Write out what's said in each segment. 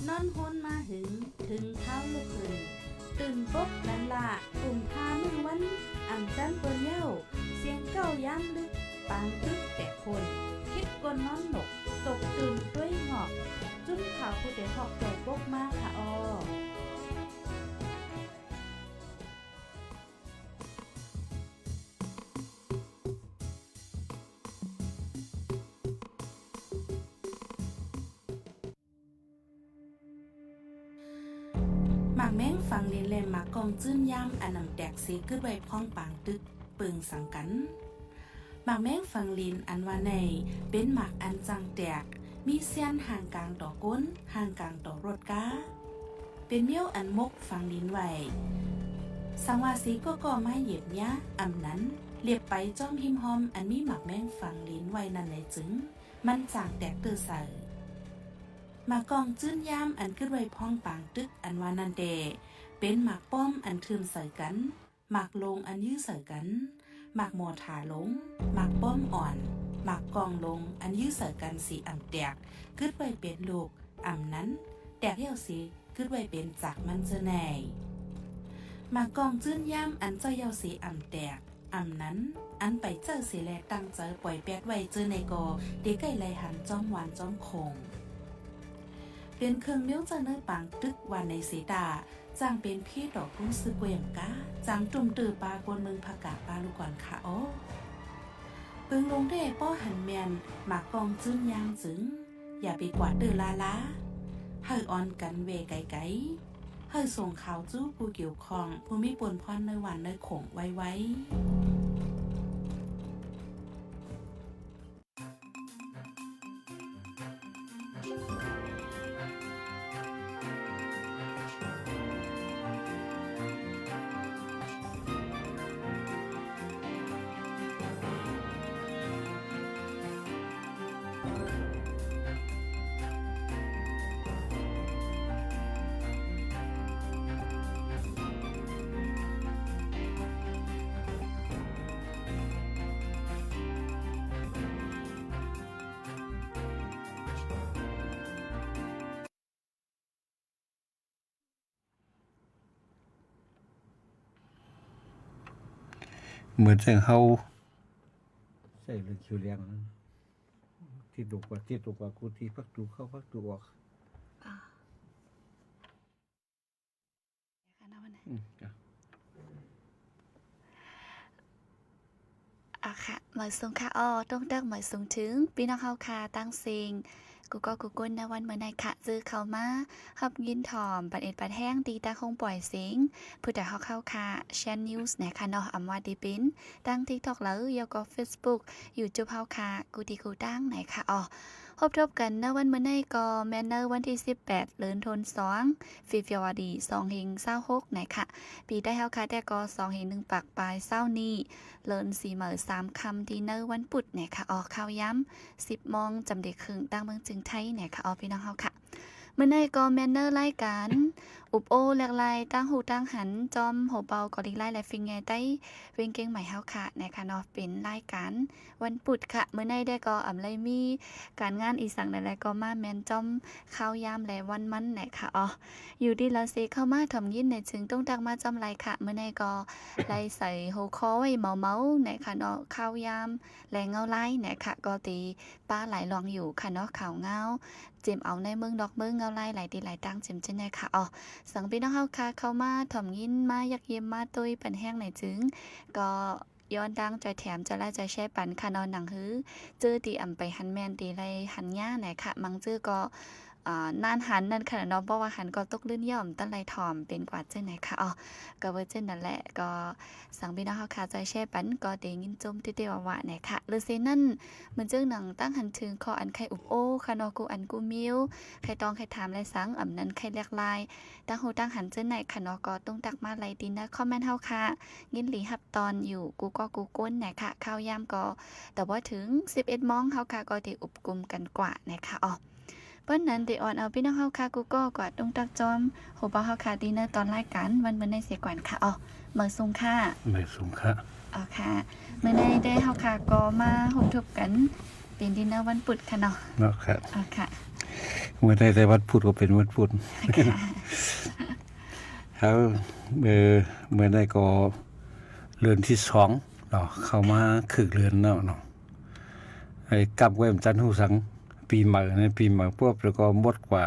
นอนฮนมาถึงเท้าลูกขึ้นตื่นปกลันละกลุ่มพามือวันอ่ำจันเปิ้นเย้าเสียงเก้าย้ำลึกปางตึกแต่คนคิดกนนอนหนกตกตื่นด้วยหงอกจุ้มข่าวผู้เด็กหอกใจปกมากค่ะออหมากแม้งฟังเรียนแลมหมากกองจื้นย่ำอันนำแตกสีขึ้นไว้พ้องปางตึกปึงสังกันหมากแม้งฟังลินอันว่าในเป็นหมากอันจังแตกมีเสี้ยนห่างกลางต่อก้นห่างกลางต่อรถก้าเป็นเมี่ยวอันมกฟังลินไว้สังวาสีก็ไม่เหยียบยะอำนั้นเรียบไปจ้อมหิมหอมอันมีหมากแม้งฟังลินไว้นั่นเลยจึงมันจางแตกเตือใส่หมากกองจื้นย่ำอันขึ้นไว้พ้องปางตึกอันว่านันเดเป็นหมากป้อมอันทืมใส่กันหมากลงอันยื้อใส่กันหมากหมอถาลงหมากป้อมอ่อนหมากกองลงอันยื้อใส่กันสีอ่ำแตกขึ้นไว้เป็นลูกอ่ำนั้นแตกเหี่ยวสีขึ้นไว้เป็นจากมันเจแหน่หมากกองจื้นย่ำอันเจ้าเหี่ยวสีอ่ำแตกอ่ำนั้นอันไปเจอสีแลตั้งใจปล่อยแปดไว้เจอในกอเด็กไก่ไหลหันจ้อมหวานจ้อมคงเป็นเครื่องเลี้ยวเจอเนื้อปางตึกวันในสีดาจางเป็นพี่ดอกรุ่งซื้อเกวียงก้าจางตุ่มตือปลากวนเมืองผักกาปลาลูกก่อนค่ะโอ้ปึงลงได้ป้อหันแมนหมากกองจื้นยางจึงอย่าไปกวาดตือลาเฮ้อออนกันเวไกเฮ้อส่งข่าวจู้ผู้เกี่ยวข้องผู้มีปนพรในวันในขงไว้เหมือนจังเฮาใส่เรื่องคิวเลียงที่ดุกว่ากูที่พักดูเข้าพักดูออกค่ะหมายสูงค่ะต้องดักหมายสูงถึงพี่น้องเฮาค่ะตั้งซิงกูก้นนะวันเมื่อไหร่ค่ะซื้อเข้ามาฮับยินถ่อมปัดเอ็ดปัดแห้งตีตาคงปล่อยเสียงผู้แต่เฮาเข้าค่ะแชนนิวส์นะคะเนาะอำว่าดีปิ้นตั้ง TikTok แล้วยก็ Facebook YouTube เฮาค่ะกูดีกูตั้งไหนค่ะพบกันนะวันเมื่อไหร่ก็แมนเนอร์วันที่18เดือนธันวาคมฟีเฟวารี2526ไหนค่ะปีได้เฮาค่ะแต่ก็2-1ปากปลายเศร้านี้เลิน4-3คำที่เนอร์วันปุดเนี่ยค่ะข้าวย้ำ10โมงจำเด็กครึ่งตั้งเมืองจึงไทยเนี่ยค่ะพี่น้องเฮาค่ะเมื่อในก็แมนเนอร์รายการอุบโอแหลกลายตั้งหูตั้งหันจอมโหเบากอลิไลและฟิงไงใต้เวงเก่งใหม่เฮาค่ะนะคะเนาะเป็นรายการวันปุดค่ะเมื่อในได้ก็อำไลมีการงานอีสังหลายๆก็มาแมนจอมข้าวยามและวันมันนะคะอยู่ดีละเซเข้ามาถ่อมยินในจึงต้องตักมาจำไรค่ะเมื่อในก็ไล่ใส่โฮคอไว้เมานะคะเนาะข้าวยามและเงาไล่นะคะก็ตีป้าหลายลองอยู่ค่ะเนาะข่าวเงาเจิมเอาในเมืองดอกเมืองเงาไล่หลายตีหลายตั้งเจิมเช่นไงค่ะสังพี่น้องเฮาค่ะเข้ามาถ่อมยินมายักเยี่ยมมาตุ้ยปันแห้งไหนจึงก็ย้อนดังใจแถมจะไล่ใจแช่ปันค่ะนอนหนังฮื้อเจอตีอ่ำไปหันแมนตีไรหันย่าไหนค่ะมังเจอก็นานหันนั่นค่ะเนาะเพราะว่าหันก็ตกลื่นย่อมตั้งไรถ่อมเป็นกว่าเจ้าไหนค่ะก็เวอร์เจนนั่นแหละก็สังพี่น้องเฮาค่ะใจแช่ปันก็เดงินจมเตี้ยวๆไหนค่ะหรือเซนั่นเหมือนเจ้าหนังตั้งหันถึงคออันไข่อุบโอค่ะเนาะกูอันกูมิวไข่ตองไข่ถามไรสังอ่ำนั้นไข่เรียกลายตั้งหูตั้งหันเจ้าไหนค่ะเนาะก็ต้องตักมาไรดีนะคอมเมนต์เฮาค่ะยินหลีฮับตอนอยู่กูก้นไหนค่ะข้าวยามก็แต่ว่าถึง11โมงเฮาค่ะก็ได้อุบกลุ่มกันกว่านะคะเปิ้นนั้นได้ออนเอาพี่น้องเฮาค่ะกูก็กว่าต้องตักจอมโหบ่เฮาค่ะดีเนอร์ตอนรายการวันมื้อในเสียก่อนค่ะเมื่อสูงค่ะค่ะมื้อในได้เฮาค่ะก็มาร่วมทบกันเป็นดินเนอร์วันพุธค่ะเนาะครับค่ะ เมื่อใดแต่วันพุธก็เป็นวันพุธ แล้วเมื่อใดก็เรือนที่2เนาะเข้ามาคึกเรือนเนาะไอ้กลับไว้จันทร์ฮู้สังปีใหม่ในปีใหม่ปุ๊บแล้วก็หมดกว่า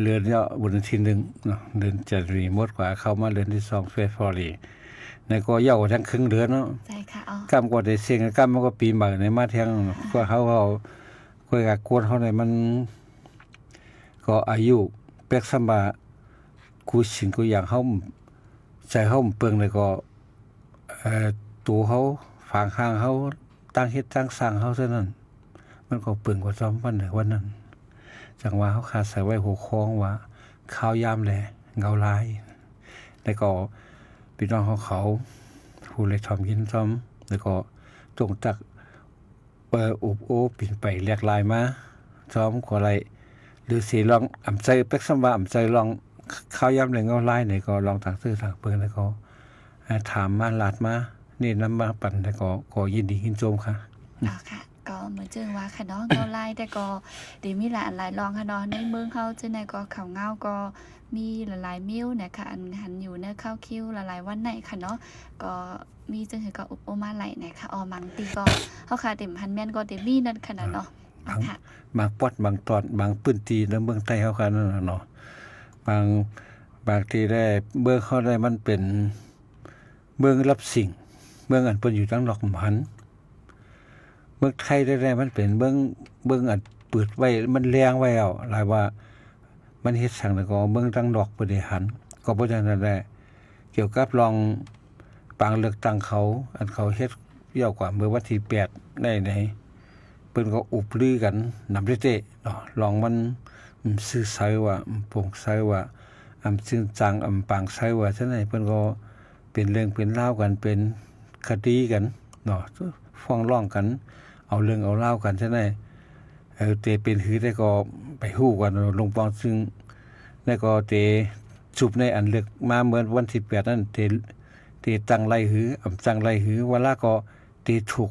เรือนเนี่ยวันที่1เนาะเดือนจันทรีหมดกว่าเข้ามาเรือนที่2เฟบรุในก็ยาวทั้งครึ่งเดือนเนาะ ใช่ค่ะอ๋อ กำก็ได้เสียงกำมันก็ปีใหม่ในมาเที่ยงก็เขาคุยกับกวนเขาในมันก็อายุเป๊กสมบากูสิ่งกูอย่างเขาใจเขาเปิงเลยก็ตัวเขาฝางข้างเขาตั้งเฮ็ดตั้งสร้างเขาเท่านั้นมันก็เปิงกว่าซ้อมวันวันนั้นจังว่าเขาขาดใส่ไว้หัวคล้องว่าข้าวยามแหละเงาลายแล้วก็พี่น้องของเขาผู้เลยทำกินซ้อมแล้วก็จงตักอุบโอปิ่นไปเรียกลายมาซ้อมขออะไรหรือสีลองอ่ำใจเป็กสมบัติอ่ำใจลองข้าวยำเลยเงาลายเนี่ยก็ลองทางซื้อทางเปิงแล้วก็ถามมาลาดมานี่น้ำมาปั่นแล้วก็ยินดียินโจมค่ะ อ๋อค่ะก็เหมือนเจิงว่าค่ะเนาะเงาลายแต่ก็เดี๋ยวมีหลายลองค่ะเนาะในเมืองเขาจึงในก็เขาเงาก็มีหลายๆมิ้วนะคะอันหันอยู่ในข้าวคิวหลายๆวันไหนค่ะเนาะก็มีจึงถือก็อุปโอมาไหลนะคะอ๋อบางตีก็เขาค่ะเต็มพันแม่นก็เต็มมีนั่นขนาดเนาะค่ะ บางปอดบางตอนบางพื้นที่ในเมืองใต้เขาค่ะนั่นน่ะเนาะบางที่ได้เมืองเขาได้มันเป็นเมืองรับสิ่งเมืองอันเปิ้นอยู่ทั้งดอกหมันเมืองไทยได้มันเป็นเมืองอันเปิดไว้มันแรงไว้เอาหลายว่ามันเฮ็ดสั่งแล้วก็เมืองทั้งดอกบ่ได้หันก็บ่จังนั้นแหละเกี่ยวกับลองปางเลือกตั้งเขาอันเขาเฮ็ดเกี่ยวกว่าเมื่อวันที่8ได้ไหนเปิ้นก็อุบลือกันนำเตะเนาะลองมันซื่อไสว่าโปร่งไสว่าซึ่งจังปางไสว่าจังได๋เพิ่นก็เป็นเรื่องเป็นราวกันเป็นคดีกันเนาะฟ้องร้องกันเอาเรื่องเอาราวกันจังได๋เตเป็นหือได้ก็ไปฮู้กันลงปองซึ่งได้ก็เตจุบในอันเลือกมาเมื่อวันที่8นั้นเตตั้งไล่หือตั้งไล่หือเวลาก็เตถูก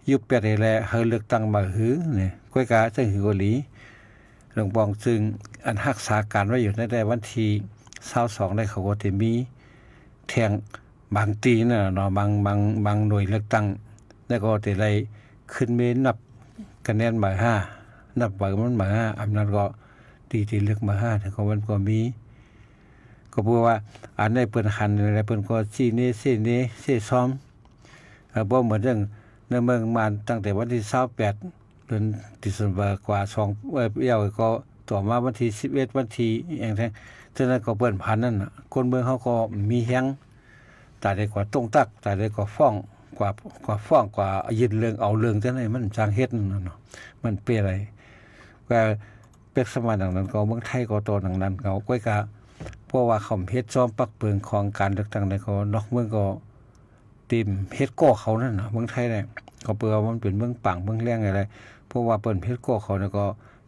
ยุบแปดให้แลเฮาเลือกตั้งมาหือนี่ก้อยกาจังหือเกาหลีหลวงปองซึ่งอันรักษาการไว้อยู่ในวันที่22ได้เขาก็สิมีแทงบางตีน่ะเนาะบางหน่วยเลือกตั้งแล้วก็สิได้ขึ้นเมนับคะแนนหมาย5นับว่ามันหมาย5อำนาจก็ที่เลือกมา5แต่ก็มันก็มีก็เพราะว่าอันได้เปิ้นหันอะไรเปิ้นก็ชี้นี้เส้นนี้เส้นซ้อมบ่เหมือนเรื่องในเมืองมาตั้งแต่วันที่28เดือนธันวาคมกว่า2ก็ต่อมาวันที่11วันที่อย่างแท้ฉะนั้นก็เปิ้นพันนั่นน่ะคนเมืองเขาก็มีแฮงตาได้กว่าตรงตักตาได้ก็ฟ้องกว่ายึดเรื่องเอาเรื่องจังได๋มันจางเฮ็ดนั่นเนาะมันเป็นอะไรก็เป็กสมัยนั้นก็เมืองไทยก็ตอนนั้นเขาก้อยกะเพราะว่าเขาเฮ็ดซ้อมปักเปิงของการเลือกตั้งในก็นอกเมืองก็ติมเฮ็ดก่อเขานั่นน่ะเมืองไทยเนี่ยก็เปิ้นมันเป็นเมืองปังเมืองแรงอะไรเพราะว่าเปิ้นเฮ็ดก่อเขาเนี่ยก็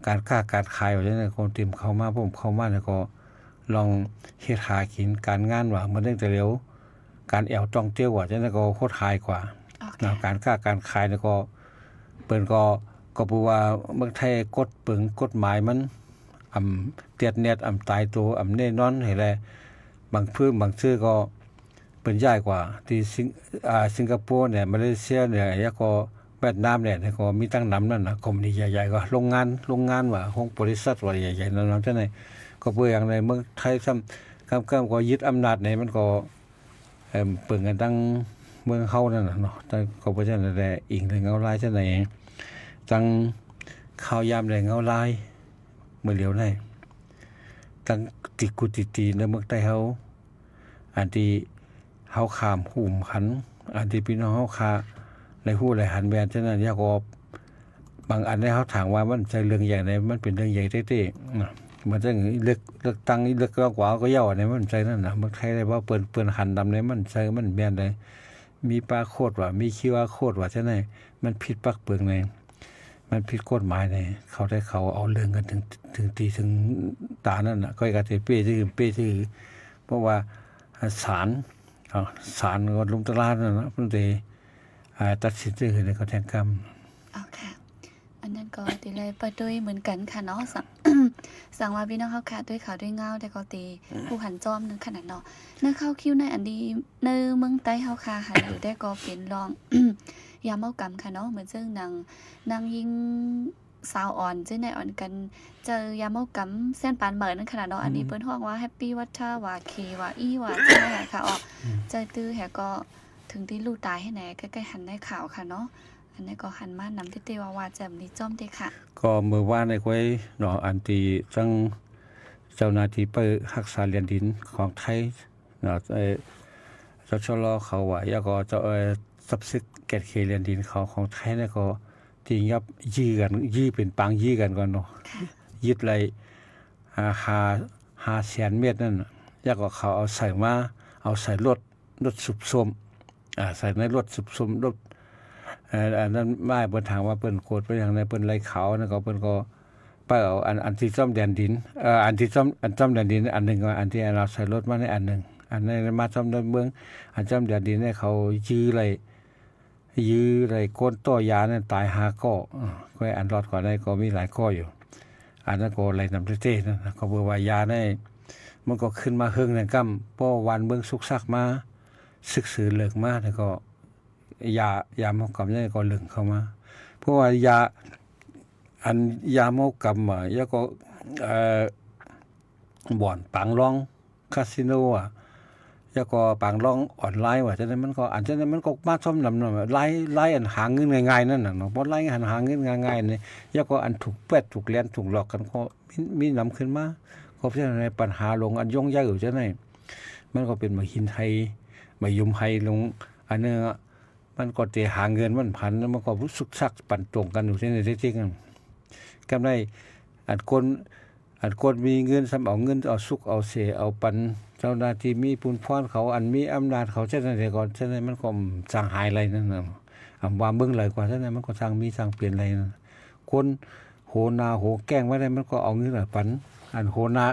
การค้าการขายว่าจังได๋คนติมเข้ามาผมเข้ามาแล้วก็ลองเฮ็ดหากินการงานว่ามันตั้งแต่เร็วการแอวต้องเตี้ยวว่าจังได๋ก็โคตรหายกว่าการค้าการขายเนี่ยก็เปิ้นก็เพราะว่าเมืองไทยกฎหมายมันเตียดเน็ตตายตัวแน่นอนให้แลบางพื้นบางชื่อก็เป็นใหญ่กว่าที่สิงคโปร์เนี่ยมาเลเซียเนี่ยแล้วก็เวียดนามเนี่ยก็มีตั้งนำนั่นน่ะคอมพานีใหญ่ๆก็โรงงานว่าของบริษัทว่าใหญ่ๆนั่นจังได๋ก็เพื่ออย่างในเมืองไทยซ้ำก็ยึดอำนาจในมันก็เปิ่งกันตั้งเมืองเฮานั่นน่ะเนาะแต่ก็บ่ใช่นั่นแหละอิงถึงเอาลายจังได๋จังข้าวยามแดงเอาลายเมื่อเหลียวได้ตั้งติกุติในเมืองใต้เฮาอันที่เฮาข้ามหุ่มขันอันที่พี่น้องเฮาคาในฮู้หลายหันแม่นฉะนั้นอยากก็บางอันได้เฮาถามว่ามันใช่เรื่องใหญ่ไหนมันเป็นเรื่องใหญ่เต้ๆมันจังเลือกตั้งเลือกกว่าก็ย่อในมันใช่นั่นน่ะเมืองไทยได้ว่าเปิ้นหันดำในมันใช่มันแม่นได้มีปาโคดว่ามีคิวอาร์โคดว่าจังได๋มันผิดปักเปิงในมันผิดกฎหมายในเขาเอาเรื่องกันถึงตีถึงตานั่นน่ะก้อยกะเป้ชื่อเพราะว่าศาลก็ลงตลาดนั่นน่ะเพิ่นได้ตัดสินใจให้เขาแทงกรรมอ๋อค่ะอัน นั่นก็ตีเลยไปด้วยเหมือนกันค่ะเนาะสั่งว่าพี่น้องเฮาค่ะด้วยข่าวด้วยเงาแต่ก็ตีผู้หันจอมนึงขนาดเนาะเนื้อเข้าคิวในอันนี้ในเมืองใต้เฮาค่ะหันอยู่ได้ก็เป็นรอง ยามเมากำค่ะเนาะเหมือนซึ่งนางยิงสาวอ่อนซึ่งในอ่อนกันเจอยามเมากำเส้นปานเหมือนนั่นขนาดเนาะอันนี้เปิ้นฮ้องว่าแฮปปี้วัฒว่าเคว่าอีว่าใช่ค่ะอ๋อใจตื้อแฮก็ถึงที่ลูกตายให้แหนใกล้ๆหันได้ข่าวค่ะเนาะอันนี้ก็หันมานำที่เตว่าแจ่มนี้จ้อมเด้ค่ะ ก็เมื่อวานในไว้เนาะอันที่จังเจ้าหน้าที่ไปรักษาเรียนดินของไทยเนาะเจ้าชลเขาว่าแล้วก็เจ้าซับซิกเกตเคเรียนดินเขาของไทยเนี่ยก็ที่ยับยี่เป็นปางยี่กันก่อนเนาะยึดเลย500,000 เมตรนั่นแล้วก็เขาเอาใส่มาเอาใส่รถสุบส้มใส่ในรถสุบส้มรถอันนั้นไม่เปิ้นถามว่าเปิ้นโคตรไปอย่างไรเปิ้นไล่เขานั่นก็เปิ้นก็ไปเอาอันที่ซ่อมแดนดินอันที่ซ่อมแดนดินอันนึงก็อันที่เราใส่รถมาในอันนึงอันนั้นมาซ่อมเมืองอันซ่อมแดนดินเนี่ยเขายื้อไรก้นต้อยาเนี่ยตาย5ก้อก็อันรอดก่อนได้ก็มีหลายข้ออยู่อันนั้นก็ไหลนำเต้ๆนะก็เบิ่ว่ายาได้มันก็ขึ้นมาเฮิงนั่นกำป้อวันเบิ่งสุกซักมาศึกษาเลิกมาแล้วก็ยาเมากำเนี่ยก็ลึงเข้ามาเพราะว่ายาเมากำแล้วก็บ่อนปังร้องคาสิโนแล้วก็ปังร้องออนไลน์ฉะนั้นมันก็อันฉะนั้นมันก็มาซ่อมนำไล่อันหาเงินง่ายๆนั่นน่ะเนาะบ่ไล่หาเงินง่ายๆนี่แล้วก็อันถูกแปดถูกแล่นถูกหลอกกันก็มีนำขึ้นมาก็เพราะฉะนั้นปัญหาลงอันย่งยากอยู่จังได๋มันก็เป็นมาหินไทยมายุมไทยลงอันนึงมันก็จะหาเงินมันพันแล้วมันก็รู้สึกซักปั่นตรงกันอยู่ที่ในที่จริงกำไรอันคนมีเงินซ้ำเอาเงินเอาสุกเอาเสเอาปันเจ้าหน้าที่มีปุนพรเขาอันมีอำนาจเขาเช่นนั้นก่อนเช่นนั้นมันก็สร้างหายอะไรนั่นน่ะว่าเบิ่งหลายกว่าเช่นนั้นมันก็สร้างเปลี่ยนอะไรคนโหนาโหแกล้งไว้ได้มันก็เอาเงินปันอันโหนา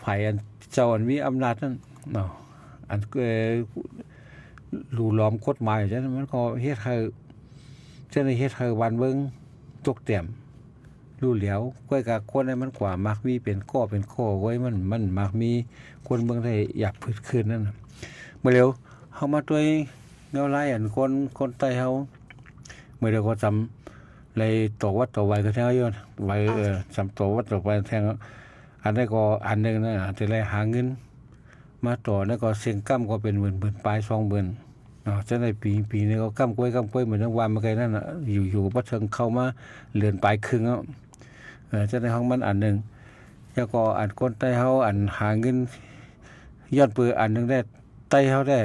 ฝ่ายอันเจ้าอันมีอำนาจนั่นเนาะอันลู่ล้อมกฎหมายฉะนั้นมันก็เฮ็ดให้วันเบิ่งตกเต็มรู้แล้วก้อยกับคนนั้นมันกว่ามักมีเป็นก้อเป็นข้อไว้มันมักมีคนเบิ่งได้อยากพืชคืนนั่นน่ะเมื่อเร็วเฮามาด้วยแนวไล่อันคนใต้เฮาเมื่อเร็วก็จำเลยต่อวัดต่อไว้ก็แท้อยู่ไว้จำต่อวัดต่อไว้แท้อันนั้นก็อันนึงนั่นน่ะจะเลยหาเงินมาต่อแล้วก็เสียงก้ำก็เป็นหมื่นปลาย 20,000จะได้ปีนี้ก็ก้ำกล้วยเหมือนทั้งวันเมื่อกี้นั่นน่ะอยู่บ่ถึงเข้ามาเลือนปลายครึ่งจะได้ห้องมันอันนึงแล้วก็อันคนใต้เฮาอันหาเงินย้อนเปืออันนึงได้ใต้เฮาได้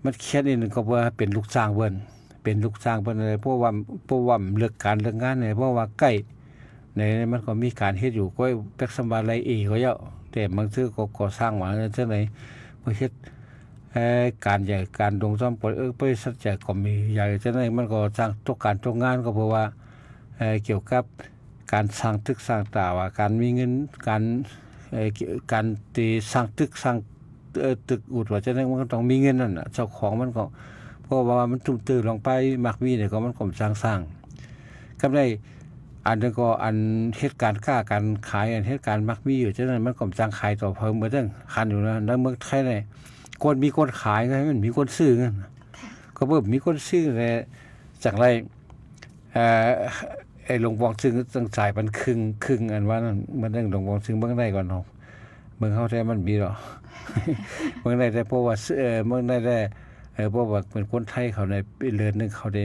มันเขียนอีกนึงก็ว่าเป็นลูกจ้างเพิ่นเลยเพราะว่าเลิกการเลิกงานเนี่ยเพราะว่าใกล้ในมันก็มีการเฮ็ดอยู่ก็เป็กสบายไรก็เยอะแต่บางซื่อก็ก่อสร้างมาจังได๋บ่เฮ็ดการใหญ่การลงซ่อมบริษัทใหญ่ก็มีใหญ่จังได๋มันก็สร้างทุกการทุกงานก็เพราะว่าเกี่ยวกับการสร้างตึกสร้างตาว่าการมีเงินการที่สร้างตึกสร้างตึกอุดว่าจังได๋มันก็ต้องมีเงินนั่นน่ะเจ้าของมันก็เพราะว่ามันตุ้มตื้อลงไปมักมีเนี่ยก็มันก็สร้างกำไรอันนึงก็อันเฮ็ดการค้าการขายอันเฮ็ดการมักมีอยู่ฉะนั้นมันก็สร้างขายต่อเพิ่มเหมือนจังคันอยู่นะในเมืองไทยนี่คนมีคนขายก็ให้มันมีคนซื้อกันก็เบิ่มีคนซื้อแต่จังไรไอ้หลวงปองซึ่งต้องจ่ายมันครึ่งอันว่านั่นมันต้องหลวงปองซึ่งเบิ่งได้ก่อนเนาะเบิ่งเฮาแท้มันมีดอก เบิ่งได้แต่เพราะว่าเบิ่งได้เพราะว่าเป็นคนไทยเขาในเรือนนึงเขาไ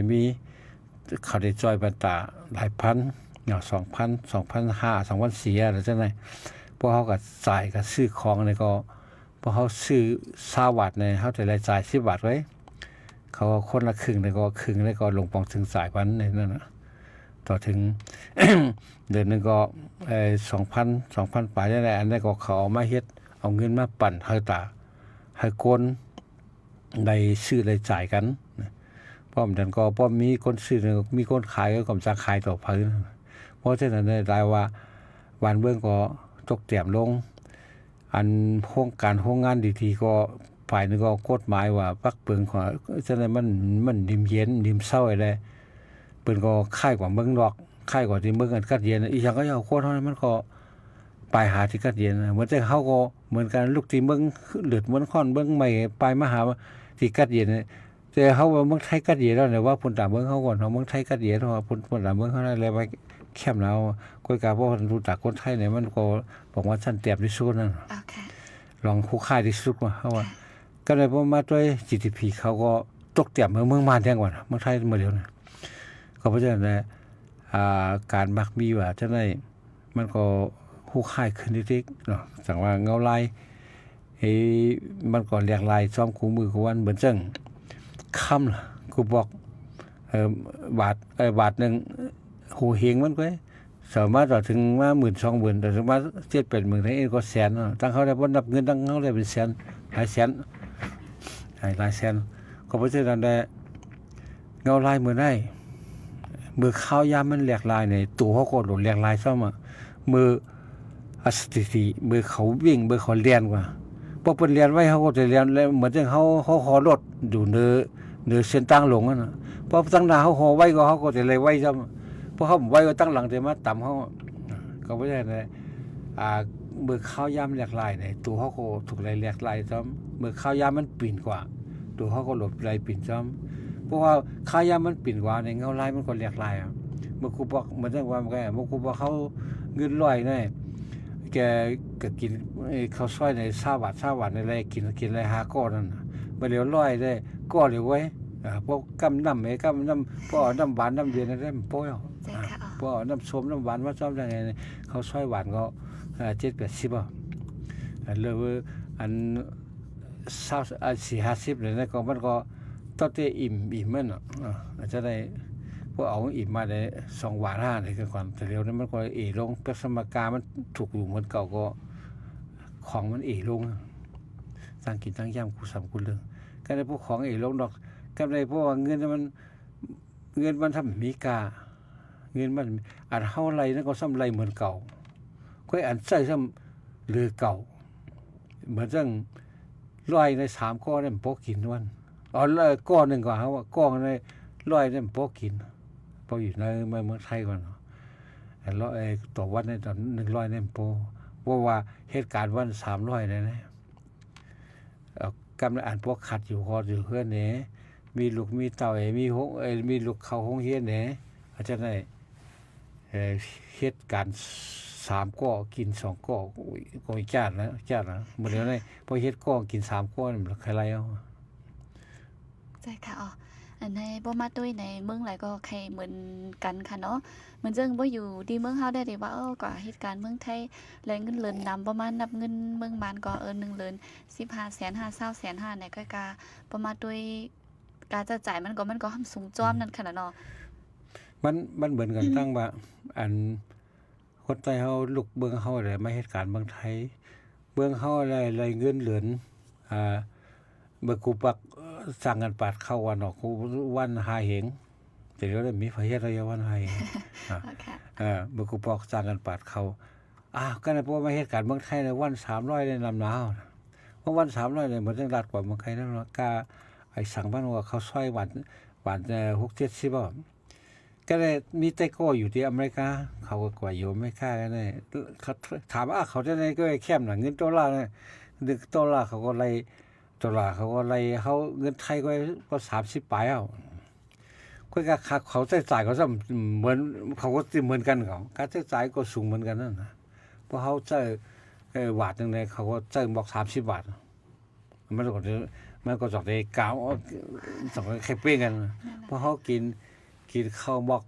ด้จอยบรรดาหลายพันเนาะ 2,000 2,500 2,400อะไรจังได๋พวกเฮาก็จ่ายก็ซื้อของนี่ก็พอเฮาซื้อ20 บาทเนี่ยเฮาได้จ่าย10 บาทไว้เขาคนละครึ่งแล้วก็หลวงปองซึ่งจ่ายพันนี่นั่นน่ะต่อถึง เดือนนึงก็2,000 ปลายได้อันนั้นก็เขาเอามาเฮ็ดเอาเงินมาปั่นให้คนได้ซื้อได้จ่ายกันพร้อมกันก็พอมีคนซื้อมีคนขายก็กำลังขายต่อไปเพราะฉะนั้นได้ว่าวันเบิ่งก็ตกเตรียมลงอันโครงการโรงงานดีๆก็ฝ่ายนึงก็กฎหมายว่าปักเปิงของฉะนั้นมันดิมเย็นดิมเช้าได้เปิ้นก็ค่ายกว่าเมืองนอก ไข้กว่าที่เมืองกันกัดเย็นอีหยังก็เอาโคตรเท่านั้นมันก็ปลายหาที่กัดเย็นเหมือนแต่เฮาก็เหมือนกันลูกที่เมืองเลือดเหมือนค้อนเมืองใหม่ปลายมาหาที่กัดเย็นแต่เฮาว่าเมืองไทยกัดเย็นแล้วเนี่ยว่าพุ่นตามเมืองเฮาก่อนเฮาเมืองไทยกัดเย็นเฮาพุ่นตามเมืองเฮาได้แล้วไปแคมป์แล้วก้อยกาเพราะรู้จักคนไทยเนี่ยมันก็บอกว่าชั้นแต้มที่สุดนั่น อ๋อค่ะ ลองคู่ค่ายที่สุดว่าเฮาว่าก็เลยพอมาด้วย GDP เขาก็ตกเตี่ยมเมืองมานแท้งกว่าเมืองไทยเมื่อเดียวนะก็เพราะฉะนั้นการมักมีว่าจังได๋มันก็คู่ค่ายขึ้นนิดๆเนาะจังว่าเงาลายมันก็เรียกลายซ้อมคู่มือคู่วันเหมือนจังค่ำล่ะกูบอกบาทนึงหูเฮงมันก็สามารถถึงมา 12,000 แต่สามารถ7-8 หมื่นได้ก็แสนเนาะตั้งเขาได้บ่นับเงินตั้งเขาได้เป็นแสนหลายแสนหลายแสนก็เพราะฉะนั้นได้เงาลายมือได้มือข้าวยามมันแหลกลายในตัวเขาก็โดนแหลกลายซ้ำอ่ะมืออสถิติมือเขาวิ่งมือเขาเรียนกว่าพอเพิ่นเรียนไว้เขาก็จะเรียนแล้วเหมือนจังเขาขอรถอยู่เนื้อเส้นตั้งหลงนั่นน่ะพอตั้งหน้าเขาขอไว้ก็เขาก็จะเลยไว้ซ้ำเพราะเขาไว้ก็ตั้งหลังจะมาต่ำเขาก็บ่ได้นะมือข้าวยามแหลกลายในตัวเขาก็ถูกแหลกลายซ้ำมือข้าวยามมันปีนกว่าตัวเขาก็หลบไหลปีนซ้ำเพราะว่าข้าวยามมันปีนกว่าในเงาลายมันก็แหลกลายอ่ะเมื่อครูบอกเหมือนจังว่ามันก็เมื่อครูบอกเขาเงินร้อยนี่แกก็กินข้าวซอยใน20 บาทในอะไรกินอะไร5ก้อนนั่นบ่เหลียวร้อยได้ก้อเหลียวไว้พวกกำน้ำกำน้ำพวกน้ำหวานน้ำเย็นอะไรมันโป้ยพวกน้ำส้มน้ำหวานว่าชอบได้ไงข้าวซอยหวานก็7-80อ่ะเลิกอัน4-50เลยนะก็มันก็ตอนที่อิ่มมันเนาะจะได้พวกเอาอิ่มมาได้2 บาท5เลยก่อนแต่เดี๋ยวนั้นมันก็ลงเป็นสมการมันถูกอยู่เหมือนเก่าก็ของมันลงตั้งกินตั้งย่ำกูซ้ำกูเรื่องก็ได้พวกของลงดอกก็ได้พวกเงินมันทำมีกาเงินมันอันเฮาไรนั่นก็ซ้ำไรเหมือนเก่าก็อันใส่ซ้ำหรือเก่าเหมือนจังร้อยใน3ก้อนนี่มันพอกินวันก้อนนึงก็เฮาว่าก้อนในร้อยนี่มันพอกินพออยู่ในเมืองไทยก่อนเนาะต่อวันในตอน100นี่มันพอว่าเหตุการณ์วัน300ได้นะกำลังอ่านพวกขัดอยู่คออยู่เพื่อนแหนมีลูกมีเต่ามีลูกเข้าโรงเรียนแหนอาจจะได้เหตุการณ์3ก้อกิน2ก้อก็จานนะบ่เดี๋ยวนี้พอเฮ็ดก้อกิน3ก้อนี่มันใครไรเอาใช่ค่ะอ๋ออันในบ่มาด้วยในเมืองหลายก็ใครเหมือนกันค่ะเนาะเหมือนจังบ่อยู่ที่เมืองเฮาได้ว่าก็เหตุการณ์เมืองไทยแลเงินเลินนำประมาณนับเงินเมืองมานก็1เลิน15แสน5 20แสน5เนี่ยก็กาประมาณด้วยการจะจ่ายมันก็สูงจ้อมนั่นค่ะเนาะมันเหมือนกันตั้งว่าอันคนไทยเฮาลูกเมืองเฮาได้มาเหตุการณ์เมืองไทยเมืองเฮาได้เงินเหลือนเมื่อกูปักสั่งกันปาดเข้าวันออกวันหาเหงแต่เดี๋ยวได้มีไฟเฮ็ดระยะวันหาเหงเมื่อกูปักสั่งกันปาดเข้าก็ได้เพราะว่าเหตุการณ์เมืองไทยในวัน300ได้นำหนาวเพราะวัน300เนี่ยมันจังรัดกว่าเมืองไทยแล้วกาไอ้สั่งบ้านว่าเขาซอยหวาน6-70บ่ก็ได้มีแต่ก็อยู่ที่อเมริกาเขาก็กว่าอยู่อเมริกากันนี่เขาถามเขาจะได้ก็แคมน่ะเงินดอลลาร์เนี่ย$เขาก็ไล่เขาเงินไทยก็30ปลายเอาก็เขาใช้จ่ายก็เหมือนเขาก็เหมือนกันเขาการใช้จ่ายก็สูงเหมือนกันนั่นนะเพราะเขาใช้บาทนึงเนี่ยเขาก็ใช้บอก30 บาทมันก็จอกได้กาวสองแค่เป้งกันเพราะเขากินข้าวบอก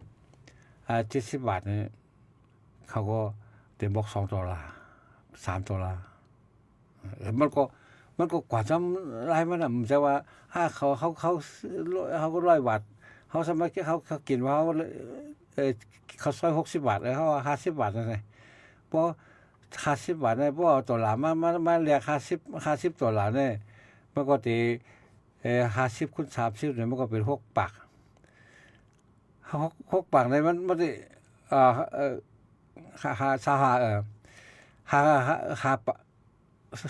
70 บาทเนี่ยเขาก็เต็มบอก$2 $3มันก็กว่าจำไรมันน่ะมันจะว่าถ้าเขาก็100 บาทเขาสมัยเขากินว่าเขาซอย60 บาทเขา50 บาทนั่นไงเพราะ50 บาทเนี่ยเพราะ$มาเรียก$50เนี่ยมันก็ตี50 คูณ 30เนี่ยมันก็เป็น6 ปาก6 ปากเนี่ยมันสิ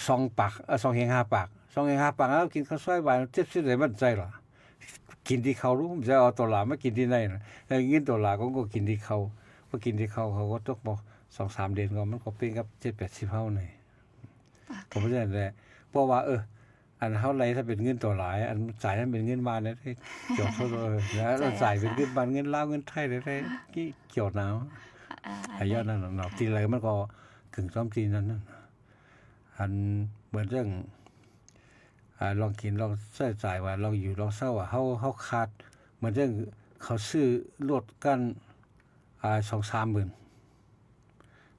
2 ปาก2 แห่ง 5 ปาก2 แห่ง 5 ปากแล้วกินข้าวซอยหวาน70ได้มันใจหรอกินที่เขารู้จะเอา$มากินที่ไหนน่ะเงิน$ก็กินที่เขา บ่กินที่เขาก็ตกบ่ 2-3 เดือนก็มันก็เป็นกับ 7-80 เฮานี่ก็บ่ได้แหละเพราะว่าอันเฮาไหลถ้าเป็นเงินตัวหลายอันจ่ายนั้นเป็นเงินบาทได้เกี่ยวเขาแล้วเราจ่ายเป็นเงินบาทเงินลาวเงินไทยได้กี่เกี่ยวหนาวอายุนั้นเนาะทีไรมันก็กึ่งซ้อมจีนนั้นอันเหมือนเรื่องลองกินลองใช้จ่ายว่าลองอยู่ลองเศร้าว่าเฮาขาดเหมือนเรื่องเขาซื้อรถกัน2-3 หมื่น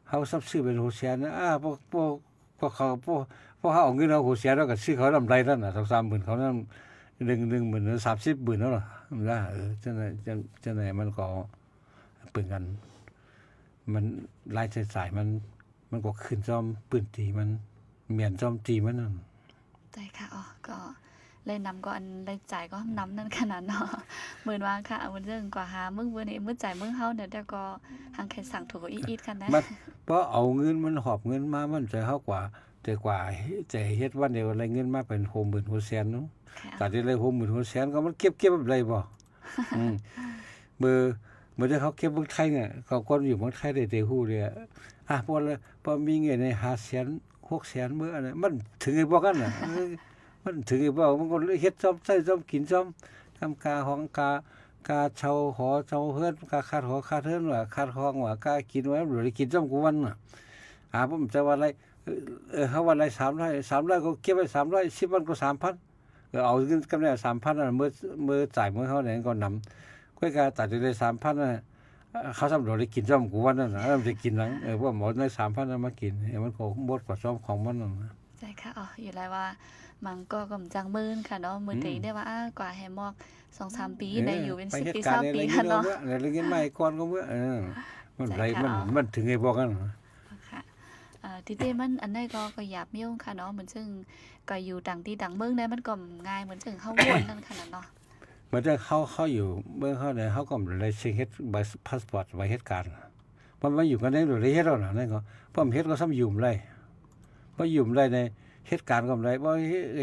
เฮาซับซื้อเป็น6แสนพวกเขาพอเขาเอาเงินเอาหัวเสียแล้วก็ซื้อเขาลำไรนั่นน่ะ 2-3 หมื่นเขานั่น1หมื่น30 หมื่นแล้วล่ะล่ะจังไหนมันก็ปึงกัน มันรายจ่ายมันก็ขึ้นซ่อมปืนตีมันเมียนซ่อมตีมันนั่น ใจค่ะก็เลยนำก็อันได้จ่ายก็นำนั่นขนาดเนาะเหมือนว่าค่ะมันเรื่องกว่าหามึงเว้อนี่มื้อจ่ายมึงเฮาเนี่ยแต่ก็ทางแค่สั่งถูกอีดกันนะ มันเพราะเอาเงินมันหอบเงินมามันจะเฮากว่าแต่กว่าจะเฮ็ดวันเดียวอะไรเงินมาเป็น60,000 600,000เนาะตอนที่เลย60,000 600,000ก็มันเก็บได้บ่เมื่อที่เขาเก็บเมืองไทยเนี่ยเขาก็อยู่เมืองไทยได้ฮู้เลยพอมีเงินใน500,000 600,000มื้ออันนั้นมันถึงไอ้บ่กันน่ะมันถึงไอ้บ่มันก็เฮ็ดซ่อมใช้ซ่อมกินซ่อมทำกาห้องกาเช่าหอเช่าเฮือนกาคาดหอคาดเฮือนว่าคาดห้องว่ากากินไว้บ่ได้กินซ่อมกูวันน่ะผมจะว่าอะไรเฮาว่าอะไร300ก็เก็บไว้300 10วันก็ 3,000เอาเงินกำไร 3,000 นั่นมื้อจ่ายมื้อเฮาเนี่ยก็นำค่อยกาตัดได้ 3,000 น่ะเขาสำรวจได้กินซ่อมกูวันนั่นน่ะมันจะกินหลังพวกหมอได้ 3,000 นั้นมากินมันก็หมดกว่าซ่อมของมันนั่นนะ ใช่ค่ะอยู่แล้วว่ามันก็กำจังมื้นค่ะเนาะมื้อตีได้ว่ากว่าให้มอก 2-3 ปีได้อยู่เป็น10 ปี 20 ปีค่ะเนาะ อะไรเงี้ยใหม่ก่อนก็เมื่อมันไรมันถึงไอ้บอกกัน ค่ะทีเต้มันอันนี้ก็หยาบเมี่ยวค่ะเนาะเหมือนซึ่งก็อยู่ต่างที่ต่างเมืองได้มันก็ง่ายเหมือนซึ่งเข้าวนนั่นค่ะเนาะ เหมือนจะเขาอยู่เมื่อเขาเนี่ยเขาก็เลยเช็คเฮ็ดใบพาสปอร์ตไว้เฮ็ดการมันมาอยู่กันได้หรือเฮ็ดแล้วน่ะนั่นก็เพราะเฮ็ดก็ซ้ำยุ่มเลยเพราะยุ่มเลยในเฮ็ดการก็ได้บ่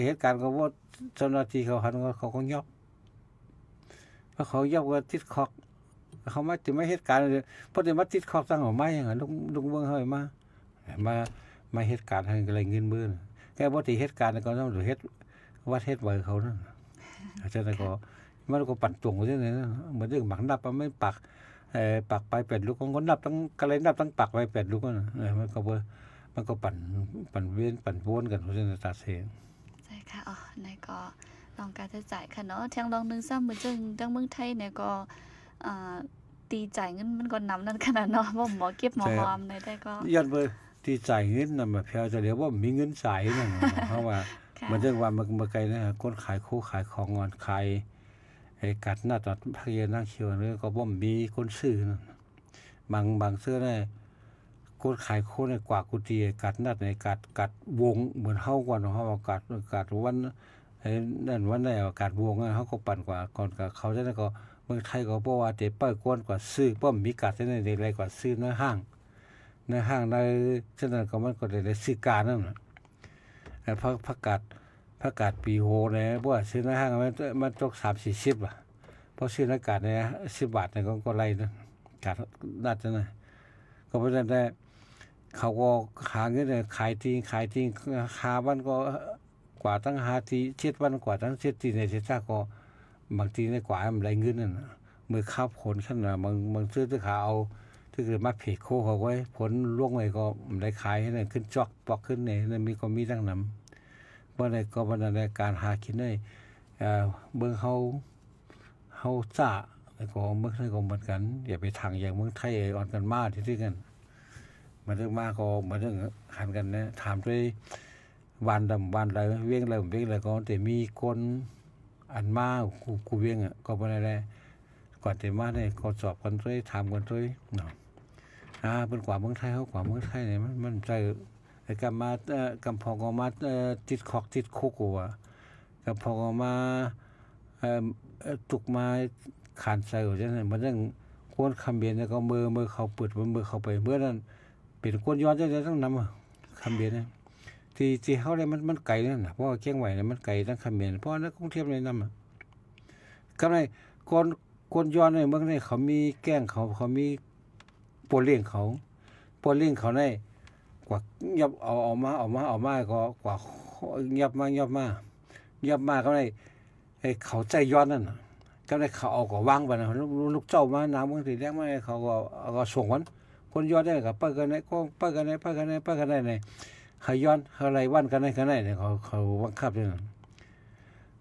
เฮ็ดการก็บ่เจ้าหน้าที่เขาหันเขาก็ยอบเพราะเขายอบว่าติดคอกเขามาจะไม่เฮ็ดการเพราะได้มาติดคอกตั้งเอาไม้อย่างนั้นลุงเบิ่งเฮามาเฮ็ดการให้อะไรเงินมื้อแค่บ่ที่เฮ็ดการก็ต้องเฮ็ดวัดเฮ็ดไว้เขานั่นอาจารย์ก็มันก็ปั่นตวงจังซี่นะเหมือนเรื่องหมักนับไม่ปักไป8ลูกก็นับตั้งกะเลยนับตั้งปักไว้8ลูกนั่นมันก็ปั่นเวียนปั่นวนกันจังซี่ตัดเสียงใช่ค่ะในก็ลองการจะจ่ายค่ะเนาะทางลองนึงซ้ำเหมือนจังทางเมืองไทยเนี่ยก็ตีจ่ายเงินมันก็นำนั่นขนาดเนาะบ่หมอเก็บหมอหอมในแต่ก็ย้อนเบิ่ที่จ่ายเงินนำมาแพวจะเรียกว่ามีเงินจ่ายนั่นเพราะว่ามันจังว่ามันไกลนะคนขายคู่ขายของงอนขายกัดหน้าตอดพะเยนั่งเขียวนี่ก็บ่มีคนซื้อนั่นบางเสื้อได้คนขายโคในกว่ากุฏิกัดนัดในกัดวงเหมือนเฮาก่อนเฮากัดวันนั่นวันได้กัดวงเฮาก็ปั่นกว่าก่อนกับเขาจังก็เมืองไทยก็บ่ว่าแต่ป้ายกวนกว่าซื้อบ่มีกัดในใดๆกว่าซื้อในห้างในฉะนั้นก็มันก็ได้ซื้อการนั่นน่ะผักกาดปีโหเนี่ยบ่ว่าซื้อในห้างมันตก30-40บาทพอซื้อในกาดเนี่ย10 บาทเนี่ยก็ไล่นะกาดน่าจะนะก็เพราะฉะนั้นได้เขาก็หาเงินขายทิ้งหาวันก็กว่าตั้งหาที7วันกว่าตั้ง7ทีในเสก็บางทีในกว่ามันได้เงินนั่นมือข้าวผลคั่นน่ะบางซื้อขาเอาที่คือมาเพจโคเขาไว้ผลล่วงไว้ก็ได้ขายให้นั่นขึ้นจอกปอกขึ้นนี่มีก็มีทั้งนำบ่ได้ก็บ่ได้การหากินได้เบิ่งเฮาซ่าแล้วก็เมืองไทยก็เหมือนกันอย่าไปทางอย่างเมืองไทยอ่อนกันมาที่กันมันเรื่องมากก็มาเรื่องหันกันนะถามด้วยวันอะไรเวียงอะไรก็แต่มีคนอันมากูเวียงก็บ่ได้ก่อนแต่มาได้ก็สอบกันด้วยถามกันด้วยเนาะเป็นกว่าเมืองไทยเฮากว่าเมืองไทยเนี่ยมันใจไอ้กำมากำพองก็มาติดคอกติดคุกว่ากำพองก็มาตุกมาขานใส่จังนั้นมันจังคนคำเบียนแล้วก็มือเขาเปิดมือเข้าไปเมื่อนั้นเป็นคนย้อนจังต้องนำคำเบียนที่เฮาได้มันไกลนั่นน่ะเพราะว่าเชียงใหม่เนี่ยมันไกลทั้งคำเบียนเพราะนักท่องเที่ยวเลยนำกำไรคนย้อนในเมืองนี่เขามีแกล้งเขามี ปวดเลี้ยงเขาปวดเลี้ยงเขาได้กว่ายับเอามาก็กว่ายับมาก็ได้ไอ้เขาใจย้อนนั่นน่ะก็ได้เขาเอาก็วางไปนะลูกเจ้ามาน้ำบางทีแรกมาเขาก็ส่งวันคนย้อนได้ก็ไปกันไหนก็ไปกันไหนเนี่ยเขาย้อนอะไรวันกันไหนเนี่ยเขาบังคับด้วยนะ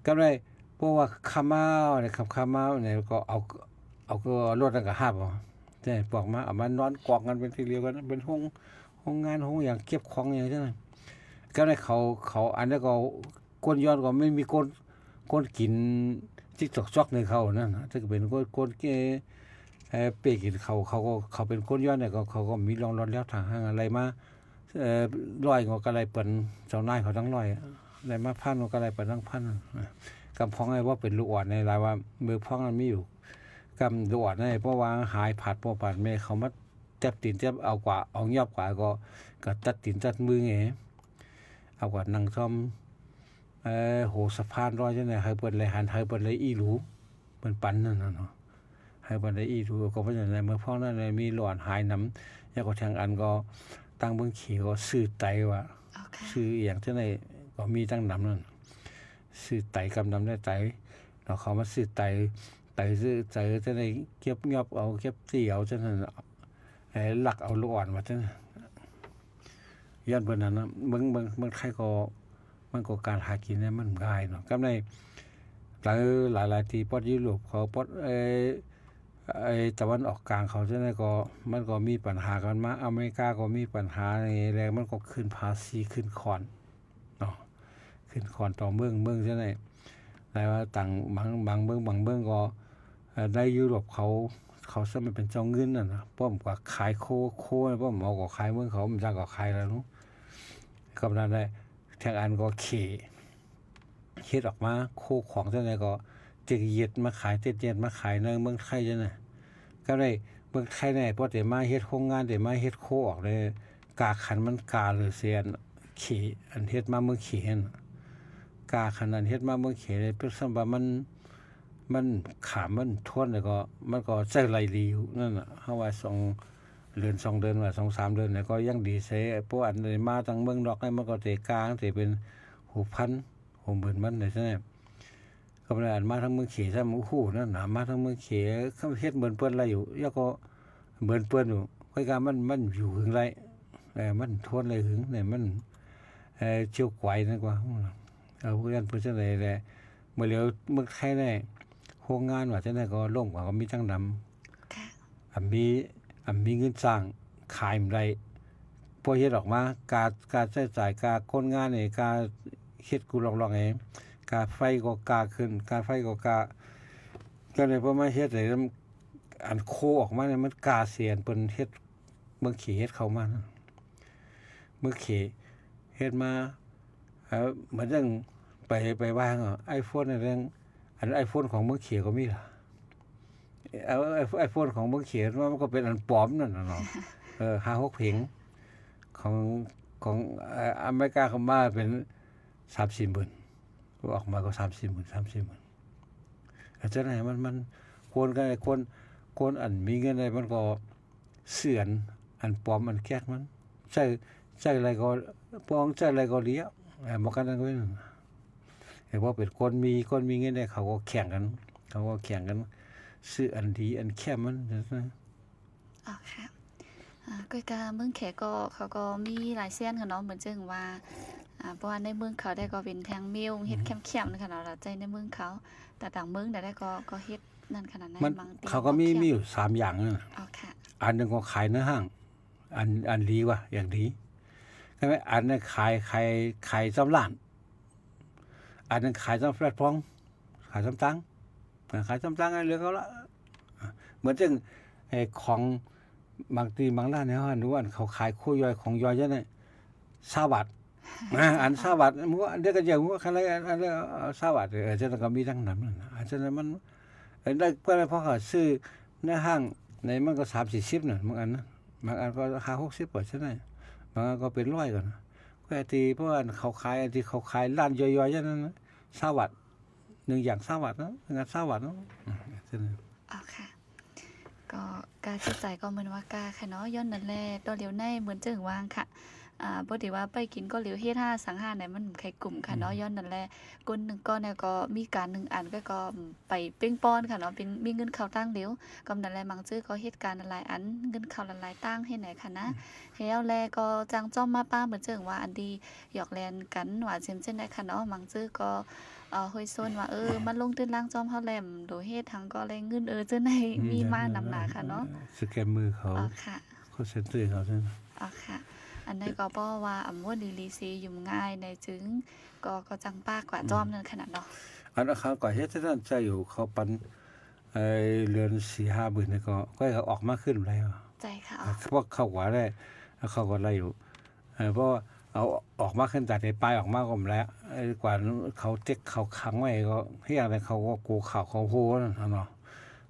ก็ได้เพราะว่าคามาเนี่ยขับคามาเนี่ยก็เอาก็รถนั่นก็ห้ามเอาแต่บอกมาเอามานอนกอกกันเป็นทีเดียวกันเป็นห้องงานห้องอย่างเก็บของอย่างนั้นก็ได้เขาอันนี้ก็ก้นย้อนก็ไม่มีก้นกินที่จอกในเขานั่นนะถ้าเป็นก้นเปกินเขาเป็นก้นย้อนเนี่ยเขาก็มีรองรอนแล้วทางห้างอะไรมาร้อยก็อะไรเปิ่นเจ้านายเขาทั้งร้อยอะไรมาพันก็อะไรเปิ่นทั้งพันกำพ้องไอ้ว่าเป็นลูกอ่อนในรายว่ามือพ้องมันไม่อยู่กำลูกอ่อนในเพราะว่าหายผัดพอผัดเมเขามาแทบตีนแทบเอากว่าเอาเงียบกว่าก็ตัดตีนตัดมือไงเอากว่านั่งซ่อมโหสะพานร้อยจังได๋ให้เปิดเลยหันให้เปิดเลยอีหรูเปิ้นปันนั่นน่ะเนาะให้เปิดเลยอีหรูก็เพราะฉะนั้นเมื่อพ้องนั้นมีหลอนหายน้ำแล้วก็ทางอันก็ตั้งเบิ่งขี้ก็ซื้อไตว่าซื้ออย่างจังได๋ก็มีตั้งนำนั่นซื้อไตกำนำได้ไตแล้วเขามาซื้อไตซื้อไตจังได๋เก็บงอบเอาเก็บตีเอาจังนั้นหลักเอาลูกอ่อนมาจังย้อนเพิ่นนั้นนะเบิ่งใครก็มันก็การหากินเนี่ยมันง่ายเนาะกำในหลายที่ปอดยุโรปเขาปอดตะวันออกกลางเขาจังได๋ก็มันก็มีปัญหากันมาอเมริกาก็มีปัญหานี่แล้วมันก็ขึ้นภาษีขึ้นคอนเนาะขึ้นคอนต่อเมืองจังได๋แต่ว่าต่างบางเมืองก็ในยุโรปเขาซะมันเป็นเจ้าเงินน่ะนะป้อมกว่าขายโคป้อมเอาก็ขายเมืองเขามันจักก็ขายแล้วเนาะก็นั้นได้ทางอันก็เฮ็ดออกมาโคของจังได๋ก็จะเย็ดมาขายมาขายในเมืองไทยจังได๋ก็ได้เมืองไทยเนี่ยพอได้มาเฮ็ดโรงงานได้มาเฮ็ดโคออกเลยกาขันมันกาหรือเสียนอันเฮ็ดมาเมืองหั่นกาขันอันเฮ็ดมาเมืองเลยเป็นซั่นว่ามันขามมันทวนแล้วก็มันก็ใช้ไหลดีอยู่นั่นน่ะเฮาว่า2 เดือนว่า 2-3 เดือนเนี่ยก็ยังดีเสพวกอันนี้มาทางเมืองนอกให้มันก็เตกลางสิเป็นหูพันหูหมื่นมันได้ซั่นแหละก็บ่ได้อันมาทางเมืองเขซะโอ้โหนั่นน่ะมาทางเมืองเขเขาเฮ็ดเหมือนเปิ้นอะไรอยู่แล้วก็เหมือนเปิ้นอยู่ค่อยกามันอยู่หึงไรมันทวนเลยหึงเนี่ยมันเจียวกวายนั่นกว่าพวกนั้นเพิ่นจังได๋แหละเมื่อเหลียวเมืองไทยได้โรงงานว่าจังได๋ก็ล่มก็มีทั้งนำค่ะมีเงินสร้างขายมันได้พอเฮ็ดออกมาการใช้จ่ายการคนงานนี่การเฮ็ดกูลองๆเองการไฟก็กาขึ้นการไฟก็กาก็เลยพอมาเฮ็ดได้อันโคออกมาเนี่ยมันกาเสียนเปิ้นเฮ็ดเมืองขี้เฮ็ดเข้ามาเมืองขี้เฮ็ดมาเหมือนจังไปวางiPhone นั่นเรื่องอัน iPhone ของเมืองขี้ก็มีล่ะiPhone ของเมืองเขียนว่ามันก็เป็นอันปลอมนั่นน่ะเนาะ5-6เพลงของอเมริกาเขามาเป็น 30,000 ออกมาก็ 30,000 อาจจะไหนมันคนกันคนอันมีเงินได้มันก็เสื่อนอันปลอมอันแก๊กมันใช้อะไรก็ปองใช้อะไรก็เลี้ยบ่กันนั่นก็แต่ว่าเป็นคนมีเงินได้เขาก็แข่งกันซื้ออันดีอันแค่มันอ๋อค่ะก็เมืองแขก็เขาก็มีหลายเส้นค่ะเนาะเหมือนจึงว่าเพราะว่าในเมืองเขาได้ก็เป็นทางมิวเฮ็ดเข้มๆนะคะเนาะใจในเมืองเขาแต่ต่างเมืองได้ก็เฮ็ดนั่นขนาดนั้นบางเขาก็มีอยู่3อย่างนั่นน่ะอ๋อค่ะอันนึงก็ขายในห้างอันดีกว่าอย่างดีใช่มั้ยอันนึงขายซ้ำร้านอันนึงขายซ้ำแพลตฟอร์มขายซ้ำตังค์เหลือเขาละเหมือนจังของบางทีบางร้านเนี่ยฮะดูอันเขาขายคู่ย่อยของย่อยจังได๋20 บาทอัน20 บาทมันก็อันเดียวกันอย่างว่าคันอัน20 บาทจังก็มีทั้งนั้นอาจารย์มันได้เพิ่นพอเขาซื้อในห้างในมันก็30-40น่ะบางอันนะบางอันก็50-60บาทซั่นน่ะบางอันก็เป็น100ก่อนก็ที่เพราะว่าเขาขายอันที่เขาขายร้านย่อยๆจังนั้น20 บาท1อย่าง20 บาทเนาะงาน20 บาทเนาะอ๋อค่ะ ก็กาจิตใจก็เหมือนว่ากาค่ะเนาะย้อนนั่นแหละตัวเหลียวในเหมือนเจิงวางค่ะบ่ได้ว่าไปกินก็เหลียวเฮ็ดห้าสังหารไหนมันไข่กลุ่มค่ะเนาะย้อนนั่นแหละก้นหนึ่งก้อนเนี่ยก็มีการหนึ่งอันก็ไปเป้งป้อนค่ะเนาะเป็นมีเงินเข้าตั้งเหลียวก็นั่นแหละมังจื้อก็เฮ็ดการหลายอันเงินเข้าหลายตั้งเฮ็ดไหนค่ะนะแล้วแลก็จังจ้อมมาป้าเหมือนเจิงว่าอันดีหยอกแลนกันว่าเช่นได้ค่ะเนาะมังจื้อก็ห้อยซนว่ามันลงตื้นล่างจอมเฮาแหลมโดยเฮ็ดทางก็แลเงินจังได๋มีมานำหน้าค่ะเนาะ สแกมมือเขา อ๋อค่ะ เขาเซ็นเซอร์เขาใช่ไหม อ๋อค่ะ อันนี้ก็เพราะว่าอำว่าดีลีซียุ่มง่ายในจึงก็จังป้ากว่าจอมนั่นขนาดเนาะ อันนั้นเขาก่อนเฮ็ดที่นั่นจะอยู่เขาปันเรือน4-5 หมื่นนี่ก็เขาออกมาขึ้นแล้ว ใจค่ะอ๋อ เพราะเขาว่าได้เขาก็ได้อยู่เพราะเอาออกมาขึ้นจากในปลายออกมาก็แล้วกว่าเขาเต็กเขาขังไว้ก็เฮียอะไรเขาก็กูข่าวเขาโหนั่นเนาะ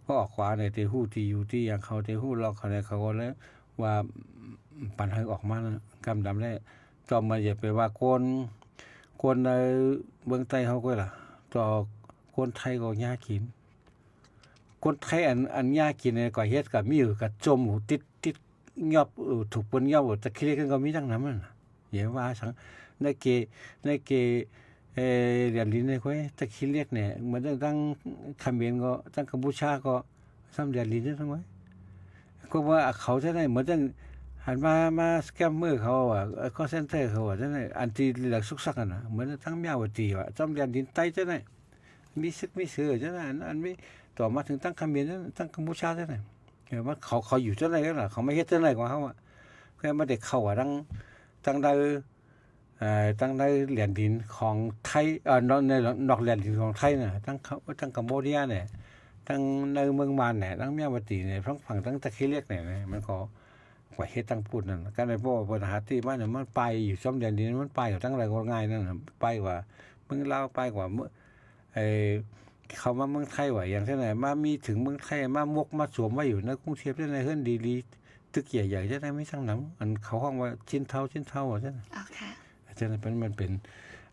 ก็ออกขวาในเตหู้ที่อยู่ที่อย่างเขาเตหู้ล็อกเขาเนี่ยเขาก็เลยว่าปันให้ออกมากำดำได้จอมมาอย่าไปว่าคนในเมืองใต้เขาก็ล่ะต่อคนไทยก็ยากกินคนไทยอันยากกินเนี่ยก็เฮ็ดกับมีอยู่กับจมหูติดยอบถูกปนยอบตะคิเลกันก็มีทั้งนั้นมันอย่าว่าสังในเกเรียนลิ้นเนี่ยค่อยตะคิเลกเนี่ยเหมือนตั้งเขมรก็ตั้งกัมพูชาก็ซ้ำเรียนลิ้นทั้งไว้ก็ว่าเขาจะได้เหมือนตั้งหันมาสแกมเมอร์เขาอ่ะคอลเซ็นเตอร์เขาอ่ะจังได๋อันที่หลักสุกสักน่ะเหมือนทั้งแมวตีว่าซ้ำเรียนลิ้นใต้จังได๋มีซึกมีเสือจังได๋อันมีต่อมาถึงตั้งเขมรตั้งกัมพูชาจังได๋ว่าเขาอยู่จังได๋กันล่ะเขาไม่เฮ็ดจังได๋กว่าเฮาอ่ะแค่มาได้เข้าอ่ะตั้งได้เหรียญดินของไทยนอกเหรียญดินของไทยน่ะตั้งกัมพูชาเนี่ยตั้งในเมืองมานเนี่ยตั้งเมียวตีเนี่ยฝั่งตั้งตะคิเรียกเนี่ยมันก็กว่าเฮ็ดตั้งพูดนั่นก็ได้เพราะว่าปัญหาที่มันมันไปอยู่ซ่อมเหรียญดินมันไปตั้งอะไรก็ง่ายนั่นน่ะไปกว่าเมืองลาวไปกว่าเขามาเมืองไทยว่าอย่างเช่นไหนมามีถึงเมืองไทยมามกมาสวมไว้อยู่ในกรุงเทพได้ในเฮือนดีๆตึกใหญ่ๆจะได้ไม่ทั้งหนังอันเขาห้องว่าชิ้นเท่าว่าซั่น อ๋อค่ะ ฉะนั้นมันเป็น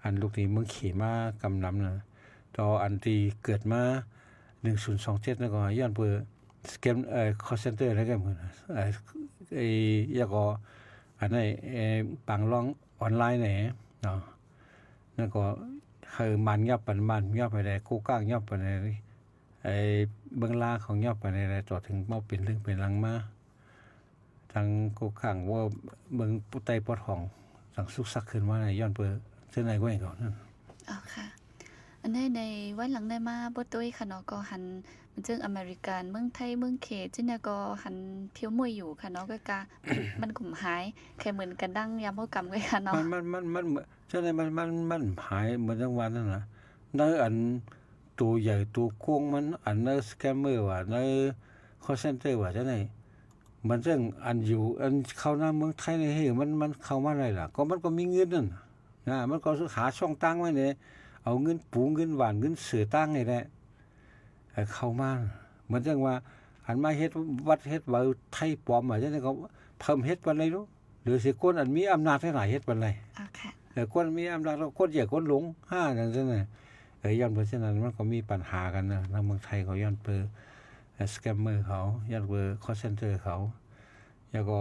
อันลูกนี้เมืองขี่มากำนำนะต่ออันที่เกิดมา1027แล้วก็ย้อนเปิดสแกมคอลเซ็นเตอร์แล้วกันแล้วก็อันไหนปังร้องออนไลน์เนี่ยเนาะแล้วก็คือมันยับปันมันยับไปได้กูก้างยับไปได้เบื้องล่างของยับไปได้ต่อถึงมาเป็นเรื่องเป็นรังมาทางกูข้างว่าเมืองปุไตปอดของสังสุกสักขึ้นว่าในย้อนเปิดเส้นไหนก็อย่างก่อนนั่น อ๋อค่ะ อันนี้ในวันหลังได้มาบ่ตุ้ยค่ะเนาะก็หันมันจึงอเมริกันเมืองไทยเมืองเขตจึงเนี่ยก็หันเพียวมวยอยู่ค่ะเนาะก็กะ มันกลุ่มหายแค่เหมือนกันดั้งยามเฮากำไว้ค่ะเนาะ มันเส้นไหนมันหายเหมือนจังหวัดนั่นนะในอันตัวใหญ่ตัวโค้งมันอันในสแกมเมอร์ว่าในคอลเซ็นเตอร์ว่าจังได๋มันเรื่องอันอยู่อันเข้าหน้าเมืองไทยนี่เฮ้ยมันเข้ามาได้ล่ะก็มันก็มีเงินนั่นนะมันก็หาช่องตั้งไว้เนี่ยเอาเงินปูเงินหวานเงินเสือตั้งนี่แหละเข้ามาเหมือนจังว่าอันมาเฮ็ดวัดเฮ็ดว่าไทยปลอมว่าจังได๋ก็เพิ่มเฮ็ดปานใดรู้หรือสิคนอันมีอำนาจเท่าไหร่เฮ็ดปานใด อ๋อค่ะ คนมีอำนาจคนใหญ่คนหลงจังซั่นน่ะย้อนเพราะฉะนั้นมันก็มีปัญหากันนะในเมืองไทยเขาย้อนเปิดสแกมเมอร์เขาย้อนเปิดคอลเซ็นเตอร์เขาแล้วก็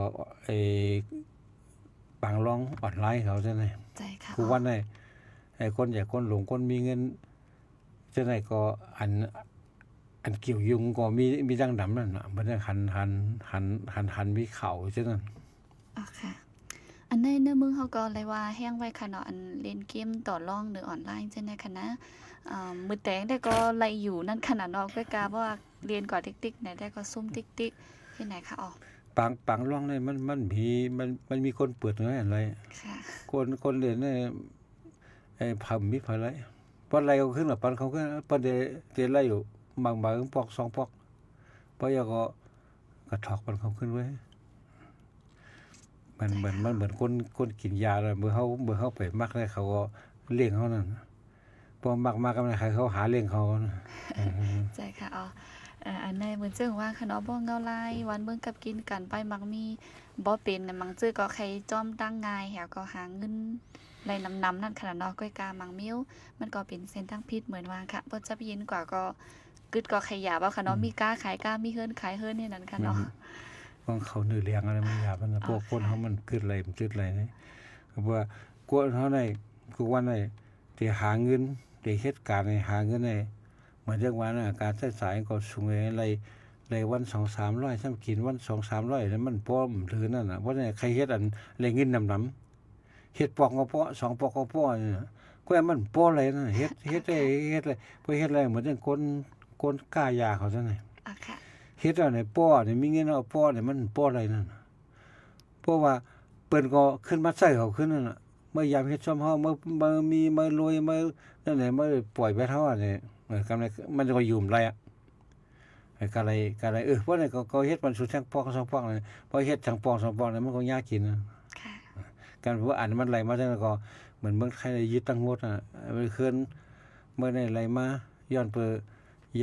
ปังร้องออนไลน์เขาจังได๋ ใจค่ะ ผู้วันได้คนใหญ่คนหลงคนมีเงินจังได๋ก็อันเกี่ยวยุงก็มีดังดำนั่นน่ะมันหันมีเขาจังนั้น อ๋อค่ะ อันในเนื้อมือเขาก็เลยว่าแห้งไว้ค่ะเนาะอันเล่นเกมต่อรองหรือออนไลน์จังได๋ค่ะนะมือแตงได้ก็ไล่อยู่นั่นขนาดเนาะก็กะว่าเรียนกว่าติ๊กๆเนี่ยได้ก็ซุ่มติ๊กๆที่ไหนค่ะอ๋อ ปังร้องนี่มันมีคนเปิดเงยอะไร ค่ะ คนเรียนนี่ผัมมีไผไรปอนไรก็ขึ้นปันเขาขึ้นปันเดไรอยู่บางปอก2ปอกพอยก็กระถอกปันเขาขึ้นไว้มันเหมือนคนกินยาแล้วเมื่อเขาไปมักได้เขาก็เลี้ยงเขานั่นพอมักกันใครเขาหาเลี้ยงเขา ใจค่ะอ๋ออันในเหมือนเจ้งว่าค่ะเนาะบ่เงาลายวันเบิ่งกับกินกันไปมักมีบ่เป็นน่ะมังจื้อก็ใครจอมตั้งง่ายแหวก็หาเงินไล่นำนั่นขนาดเนาะก้อยกามังมิ้วมันก็เป็นเส้นทางผิดเหมือนว่าค่ะบ่จะไปยินกว่าก็ กึดก็ขยับเอาค่ะเนาะมีกล้าขายกล้ามีเฮือนขายเฮือนนี่นั่นค่ะเนาะ ของเขาเนื้อเลี้ยงอะไรมันหยาบมันพวกคนเขามันกึดอะไรมันจุดอะไรนี่ก็ว่ากวนเขาในกูวันในที่หาเงินที่เหตุการณ์ในหาเงินในเหมือนเรื่องว่าน่ะการใช้สายก็สูงอะไรวัน 2-300ซ้ำกินวัน 2-300แล้วมันป้อมหรือนั่นน่ะเพราะใครเฮ็ดอันเลยเงินนำเฮ็ดปอกก็ปอ2ปอกก็ปอนี่ก็มันป้ออะไรนั่นเฮ็ดได้เฮ็ดอะไรบ่เฮ็ดอะไรเหมือนจังคนกล้ายาเขาซั่นน่ะ ค่ะ เฮ็ดเอาไหนป้อนี่มีเงินเอาป้อนี่มันป้ออะไรนั่นเพราะว่าเปิ้นก็ขึ้นมาใส่เขาขึ้นนั่นน่ะเมื่อยามเฮ็ดซ่อมเฮาเมื่อมีเมื่อรวยเมื่อนั่นแหละเมื่อปล่อยไปเท่านี่กำไรมันก็อยู่ไรอ่ะกะไรเพราะนี่ก็เฮ็ดมันสุดทั้งปอก2ปอกนี่พอเฮ็ดทั้งปอก2ปอกนี่มันก็ยากกินนะ ค่ะ การว่าอันมันไหลมาจังก็เหมือนเมืองไทยยึดตั้งหมดน่ะมันคืนเมื่อไหลมาย้อนเปิด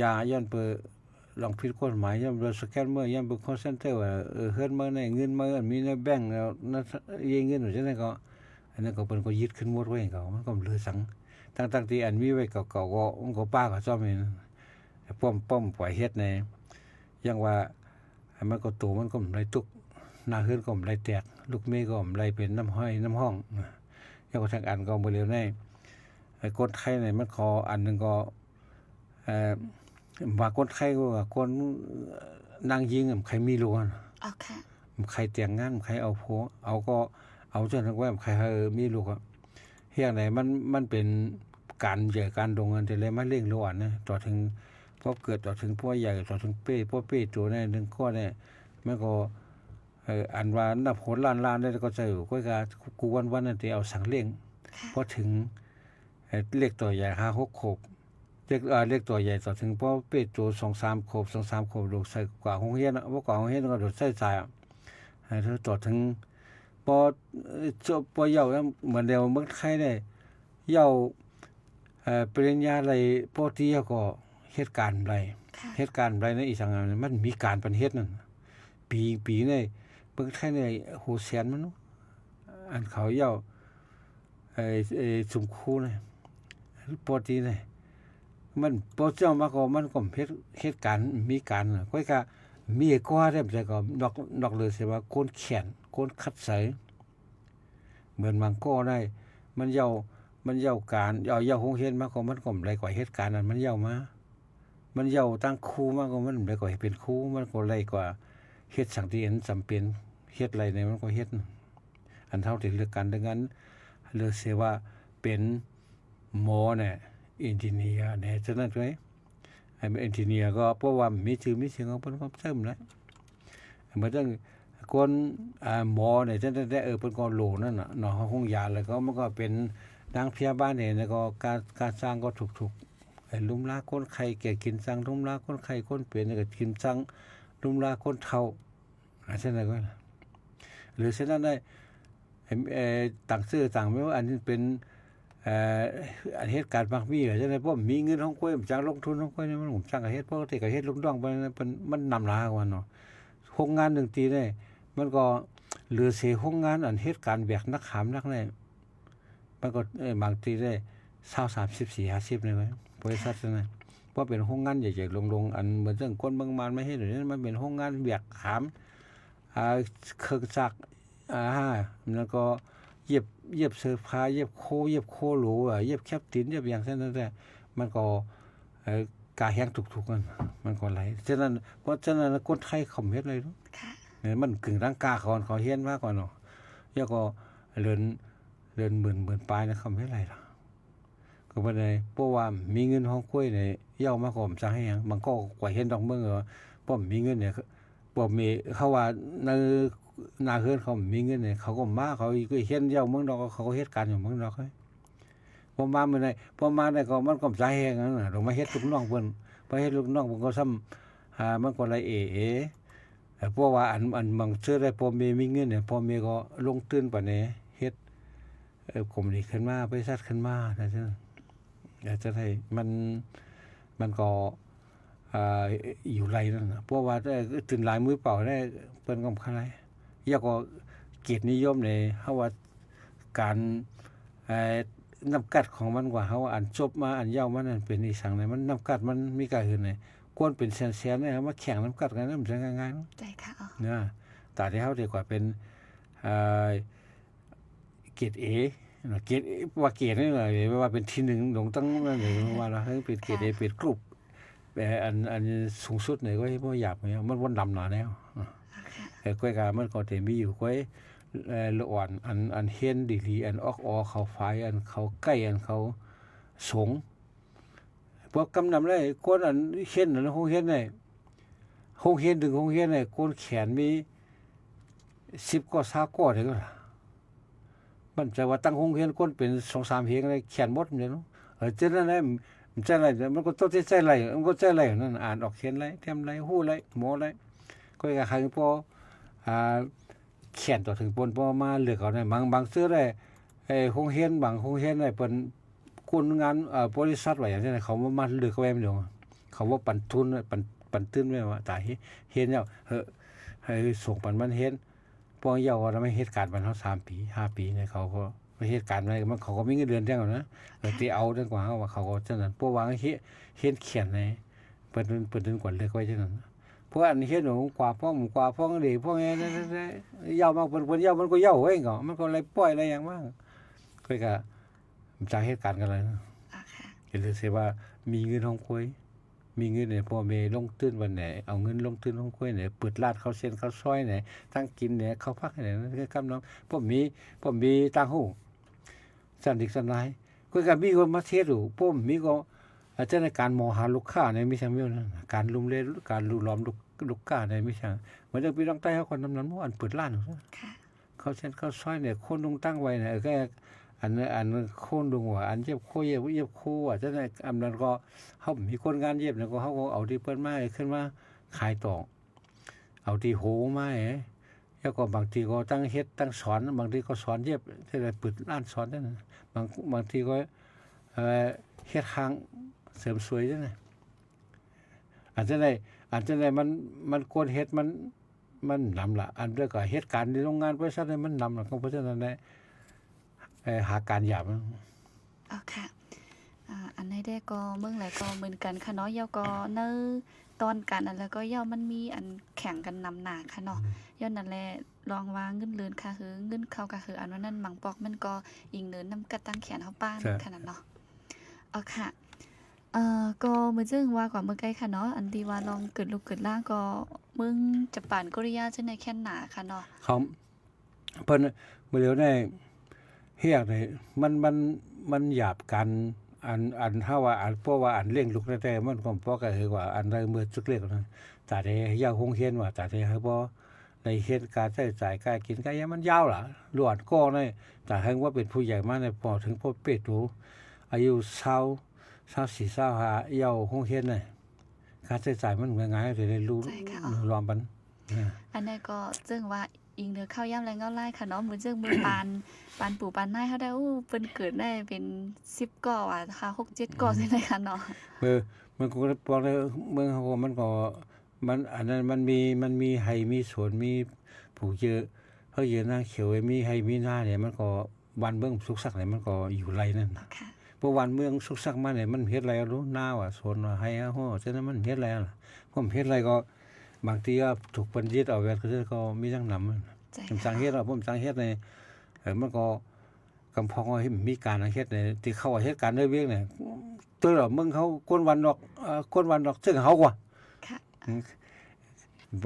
ยาย้อนเปิดลองผิดกฎหมายย่อมสแกนเมื่อย่อมเป็นคอลเซ็นเตอร์ว่าเฮือนเมื่อในเงินเมื่อมีในแบงก์แล้วนั้นยิงเงินอยู่จังได๋ก็อันนั้นก็เพิ่นก็ยึดขึ้นหมดไว้เขามันก็เหลือสังทั้งที่อันมีไว้เก่าๆก็มันก็ป้าก็ซ่อมเองป้อมปล่อยเฮ็ดในอย่างว่ามันก็โตมันก็ไหลตุกหน้าเฮือนก็ไหลแตกลูกเมฆก็ไหลเป็นน้ำห้อยน้ำห้องแล้วก็ทางอันก็บ่เร็วแน่ไอ้คนไทยนี่มันขออันนึงก็ว่าคนไทยก็ว่าคนนางยิงใครมีลูกอ่ะ ค่ะ ใครแต่งงานใครเอาผัวเอาก็เอาจนทั้งว่าใครมีลูกอ่ะเฮียงไหนมันเป็นการใหญ่การดงกันแต่เลยมาเร่งระหว่างนะต่อถึงพอเกิดต่อถึงพ่อใหญ่ต่อถึงพ่อเป้ตัวนี้นึงข้อเนี่ยมันก็อันว่านับโหดล้านได้ก็จะอยู่ก็กูวันนั่นที่เอาสังเล่งพอถึงเลขตัวใหญ่5-6ขบเลขตัวใหญ่ต่อถึงพอเป้ตัว2-3ขบ2-3ขบลูกใส่กว่าโรงเรียนบ่กว่าโรงเรียนก็โดดใส่ใจอ่ะต่อถึงพอพอเยาเหมือนเดียวเมืองไทยได้เยาปริญญาอะไรปอตีก็เหตุการณ์อะไรในอีสังมันมีการปันเฮ็ดนั่นปีในเมืองไทยในโหแสนมันอันเขาเยาสุมคูนี่ปอตีนี่มันปอเจ้ามาก็มันก็เหตุการณ์มีการก็มีกว่าได้แต่ก็นอกเลยสิว่าคนแขนคนคัดใสเหมือนบางก็ได้มันเยาการเยาโรงเรียนมาก็มันก็ได้กว่าเหตุการณ์นั้นมันเยามามันเยาตั้งครูมาก็มันได้กว่าเป็นครูมันก็ได้กว่าเฮ็ดสังที่เห็นจำเป็นเฮ็ดอะไรในมันก็เฮ็ดอันเท่าที่เลือกกันดังนั้นเลือกเสียว่าเป็นหมอเนี่ยอินจิเนียร์เนี่ยฉะนั้นไงไอ้เอนจิเนียร์ก็เพราะว่ามีชื่อมีเสียงของเพิ่นก็เสริมแล้วเหมือนจังคนหมอเนี่ยจังได้เพิ่นก็โลนั่นน่ะเนาะห้องยาแล้วก็มันก็เป็นนางพยาบาลเนี่ยแล้วก็การสร้างก็ถูกๆไอ้ลุมลาคนไข้แก่กินซังลุมลาคนไข้คนเป็นก็กินซังลุมลาคนเฒ่าฉะนั้นก็หรือฉะนั้นได้ต่างชื่อต่างไม่ว่าอันนี้เป็นอันเหตุการณ์บางมีจังได๋บ่มีเงินของข้อยจังลงทุนของข้อยนี่มันผมจังก็เฮ็ดปกติก็เฮ็ดลุงดองไปมันนำหลากว่าเนาะโรงงาน1ตีได้มันก็เหลือเสียโรงงานอันเหตุการณ์แบกนักขามนักได้มันก็บางทีได้20-30-40เลยมั้ยบริษัทนั้นเพราะเป็นโรงงานใหญ่ๆลงอันเหมือนจังคนบางมานไม่เฮ็ดนี่มันเป็นโรงงานแบกขามเครื่องจักรแล้วก็เย็บเสื้อผ้าเย็บโคโหลเย็บแคปตินเย็บอย่างนั้นแต่มันก็กาแห้งถูกๆกันมันก็ไหลฉะนั้นเพราะฉะนั้นคนไทยเขาเฮ็ดเลยเนาะค่ะมันกึ่งร่างกายเขาเฮียนมากกว่าเนาะแล้วก็เรือนหมื่นปลายนะเขาเฮ็ดไรล่ะก็บ่ได้เพราะว่ามีเงินของข้อยนี่เยามาก็จังให้หยังมันก็กว่าเห็นดอกเมืองบ่มีเงินเนี่ยบ่มีเขาว่าในหน้าเฮือนเขามีเงินเนี่ยเขาก็มาเขาก็เฮ็ดเยาเมืองดอกเขาก็เฮ็ดการอยู่เมืองดอกพอมามื้อใดพอมาได้ก็มันก็สาแฮงนั่นน่ะลงมาเฮ็ดลูกน้องเพิ่นพอเฮ็ดลูกน้องเพิ่นก็ซ้ำมันก็ไหลเพราะว่าอันบางเชื่อได้พอมีเงินเนี่ยพอมีก็ลงทุนปานนี้เฮ็ดกลุ่มนี้ขึ้นมาบริษัทขึ้นมานะจังอยากจะให้มันก็อยู่ไรนั่นน่ะเพราะว่าตื่นหลายมื้อเปล่าได้เปิ้นก็คั่นไรแล้วก็เกียรตินิยมในเฮาว่าการน้ำกัดของมันกว่าเฮาอันจบมาอันยาวมันนั่นเป็นอีสังไหนมันน้ำกัดมันมีกะอื่นไหน ก้นเป็นแสนๆเนี่ยมาแข่งน้ำกัดกันนั่นมันจะง่ายๆเนาะ ใจค่ะอ๋อ เนี่ยตาที่เฮาดีกว่าเป็นเอ่อเกรด A เนาะเกรด A ว่าเกรดนี่เลยว่าเป็นที่1ลงตั้งนั่นเลยว่าเราให้เป็นเกรด A เป็นกรุ๊ปอันสูงสุดเนี่ยก็บ่อยากมันวนดำหนาแล้ว ค่ะ ก้อยกามันก็จะมีอยู่ก้อยละอ่อนอันเห็นดีๆอันออกเขาไฟอันเขาใกล้อันเขาสงพวกกำนำได้ก้นอันเห็นอันคงเห็นได้คงเห็นถึงคงเห็นได้ก้นแขนมี10 20 ก้อได้ก็ล่ะมันจะว่าตั้งคงเห็นก้นเป็น 2-3 เพลงได้แขนหมดเนี่ยเนาะจังนั้นแหละมันใจไรมันก็ต้องใจไรมันก็ใจไรนั่นอ่านออกเขียนไรแถมไรฮู้ไรหมอไรก้อยกาใครพอเขียนต่อถึงปนพอมาเลือกเอาได้บางซื้อได้คงเห็นบางคงเห็นได้เป็นคนงานบริษัทว่าอย่างนี้เขามาเลือกไว้มันเดียวเขาว่าปันทุนปันตื้นไว้ว่าตายเห็นแล้วให้ส่งปันมันเห็นพอเยาว่าไม่เหตุการณ์มันเฮา3 ปี 5 ปีเนี่ยเขาก็เหตุการณ์อะไรมันเขาก็มีเงินเดือนจังนะที่เอาจังกว่าว่าเขาก็จังนั้นพวกวางเห็นเขียนในเปิ้นกว่าเลือกไว้จังนั้นเพราะอันนี้เฮ็ดหนูกว่าพ้องดีพ้องแน่ยาวมากเพิ่นยาวมันก็ยาวเว้ยก็มันก็เลยปล่อยอะไรอย่างมากค่อยก็จากเหตุการณ์กันเลยนะ ค่ะ เห็นเลยสิว่ามีเงินของคุยมีเงินเนี่ยพ่อแม่ลงทุนวันไหนเอาเงินลงทุนของคุยเนี่ยเปิดร้านข้าวเส้นข้าวซอยเนี่ยทั้งกินเนี่ยข้าวพักเนี่ยนั่นคือกำน้องผมมีตังหูสันติสันนายคุยกับมีคนมาเทศอยู่ผมมีก็อาจจะในการมองหาลูกค้าในมิสังเวียนการลุมเล่การลุล้อมลูกค้าในมิสังเหมือนจะพี่น้องใต้เขาคนนั้นอันเปิดร้าน ค่ะ เขาเช่นเขาซอยเนี่ยคนลงตั้งไว้เนี่ยก็อันโคนลงว่าอันเย็บโคเย็บโคอ่ะจะได้อันนั้นก็เฮามีคนงานเย็บเนี่ยก็เฮาก็เอาที่เปิ้นมาขึ้นมาขายต่อเอาที่โหมาแล้วก็บางทีก็ตั้งเฮ็ดตั้งสอนบางทีก็สอนเย็บที่ได้เปิดร้านสอนนั่นบางทีก็เฮ็ดห้างเสริมสวยจังได๋อาจจะได้มันควรเฮ็ดมันนำล่ะอันแล้วก็เหตุการณ์ในโรงงานบริษัทนี่มันนำล่ะก็เพราะฉะนั้นเนี่ยหาการหยาบ อ๋อค่ะอันนี้ได้ก็เมืองไหนก็เหมือนกันค่ะเนาะเยาก็เนื้อตอนกันอันแล้วก็เยามันมีอันแข่งกันนำหนาค่ะเนาะย้อนนั่นแหละลองวางเงินเลือนค่ะคือเงินเข้าก็คืออันว่านั้นหมังปอกมันก็อิงเนินนำกระตั้งแขนเฮาป้านขนาดเนาะอ๋อค่ะก็มื้อจึงว่ากว่ามื้อใกล้ค่ะเนาะอันที่ว่าลองเกิดลุกเกิดล่างก็มึงจะป่านกริยาจังในแค่นหนาค่ะเนาะ เขาเพิ่นมื้อเดียวได้เฮียกได้มันหยาบกันอันถ้าว่าอันเพราะว่าอันเลี้ยงลูกแต่มันก็พอก็คือว่าอันใดมือจุกเล็กนั้นแต่ได้ยาวคงเฮียนว่าแต่ได้ให้บ่ได้เฮ็ดการใช้จ่ายการกินการยามมันยาวล่ะลวดก็ได้แต่ให้ว่าเป็นผู้ใหญ่มาเนี่ยพอถึงพอเป็ดตูอายุ24 25ยาวคงเฮียนน่ะค่าใช้จ่ายมันง่ายๆได้รู้รวมปัน อันนี้ก็จึงว่าอิงเนื้อข้าวย่ำแรงเงาไล่ค่ะเนาะมือจึงมือปานปู่ปานนายเขาได้เปิ้นเกิดได้เป็น10ก่อว่ะค่ะ6-7ก่อใช่ไหมคะเนาะ มันก็บอกเลยเมืองเขามันก็มันอันนั้นมันมีไห้มีสวนมีผูกเยอะเขาเยอะนางเขียวมีไห้มีหน้าเนี่ยมันก็วันเมืองสุกสักเนี่ยมันก็อยู่ไรนั่น ค่ะ เพราะวันเมืองสุกสักมาเนี่ยมันเฮ็ดอะไรรู้หน้าว่าสวนว่าไห้ฮะฉะนั้นมันเฮ็ดอะไรล่ะผมเฮ็ดอะไรก็บางทีก็ถูกเพิ่นยึดเอาไว้ก็มีทั้งนำผมสั่งเฮ็ดผมสั่งเฮ็ดในมันก็กำพองให้มีการเฮ็ดในที่เขาเฮ็ดการด้วยเวียงเนี่ยตัวเราเมืองเขาก้นวันดอกซึ่งเฮากว่า ค่ะ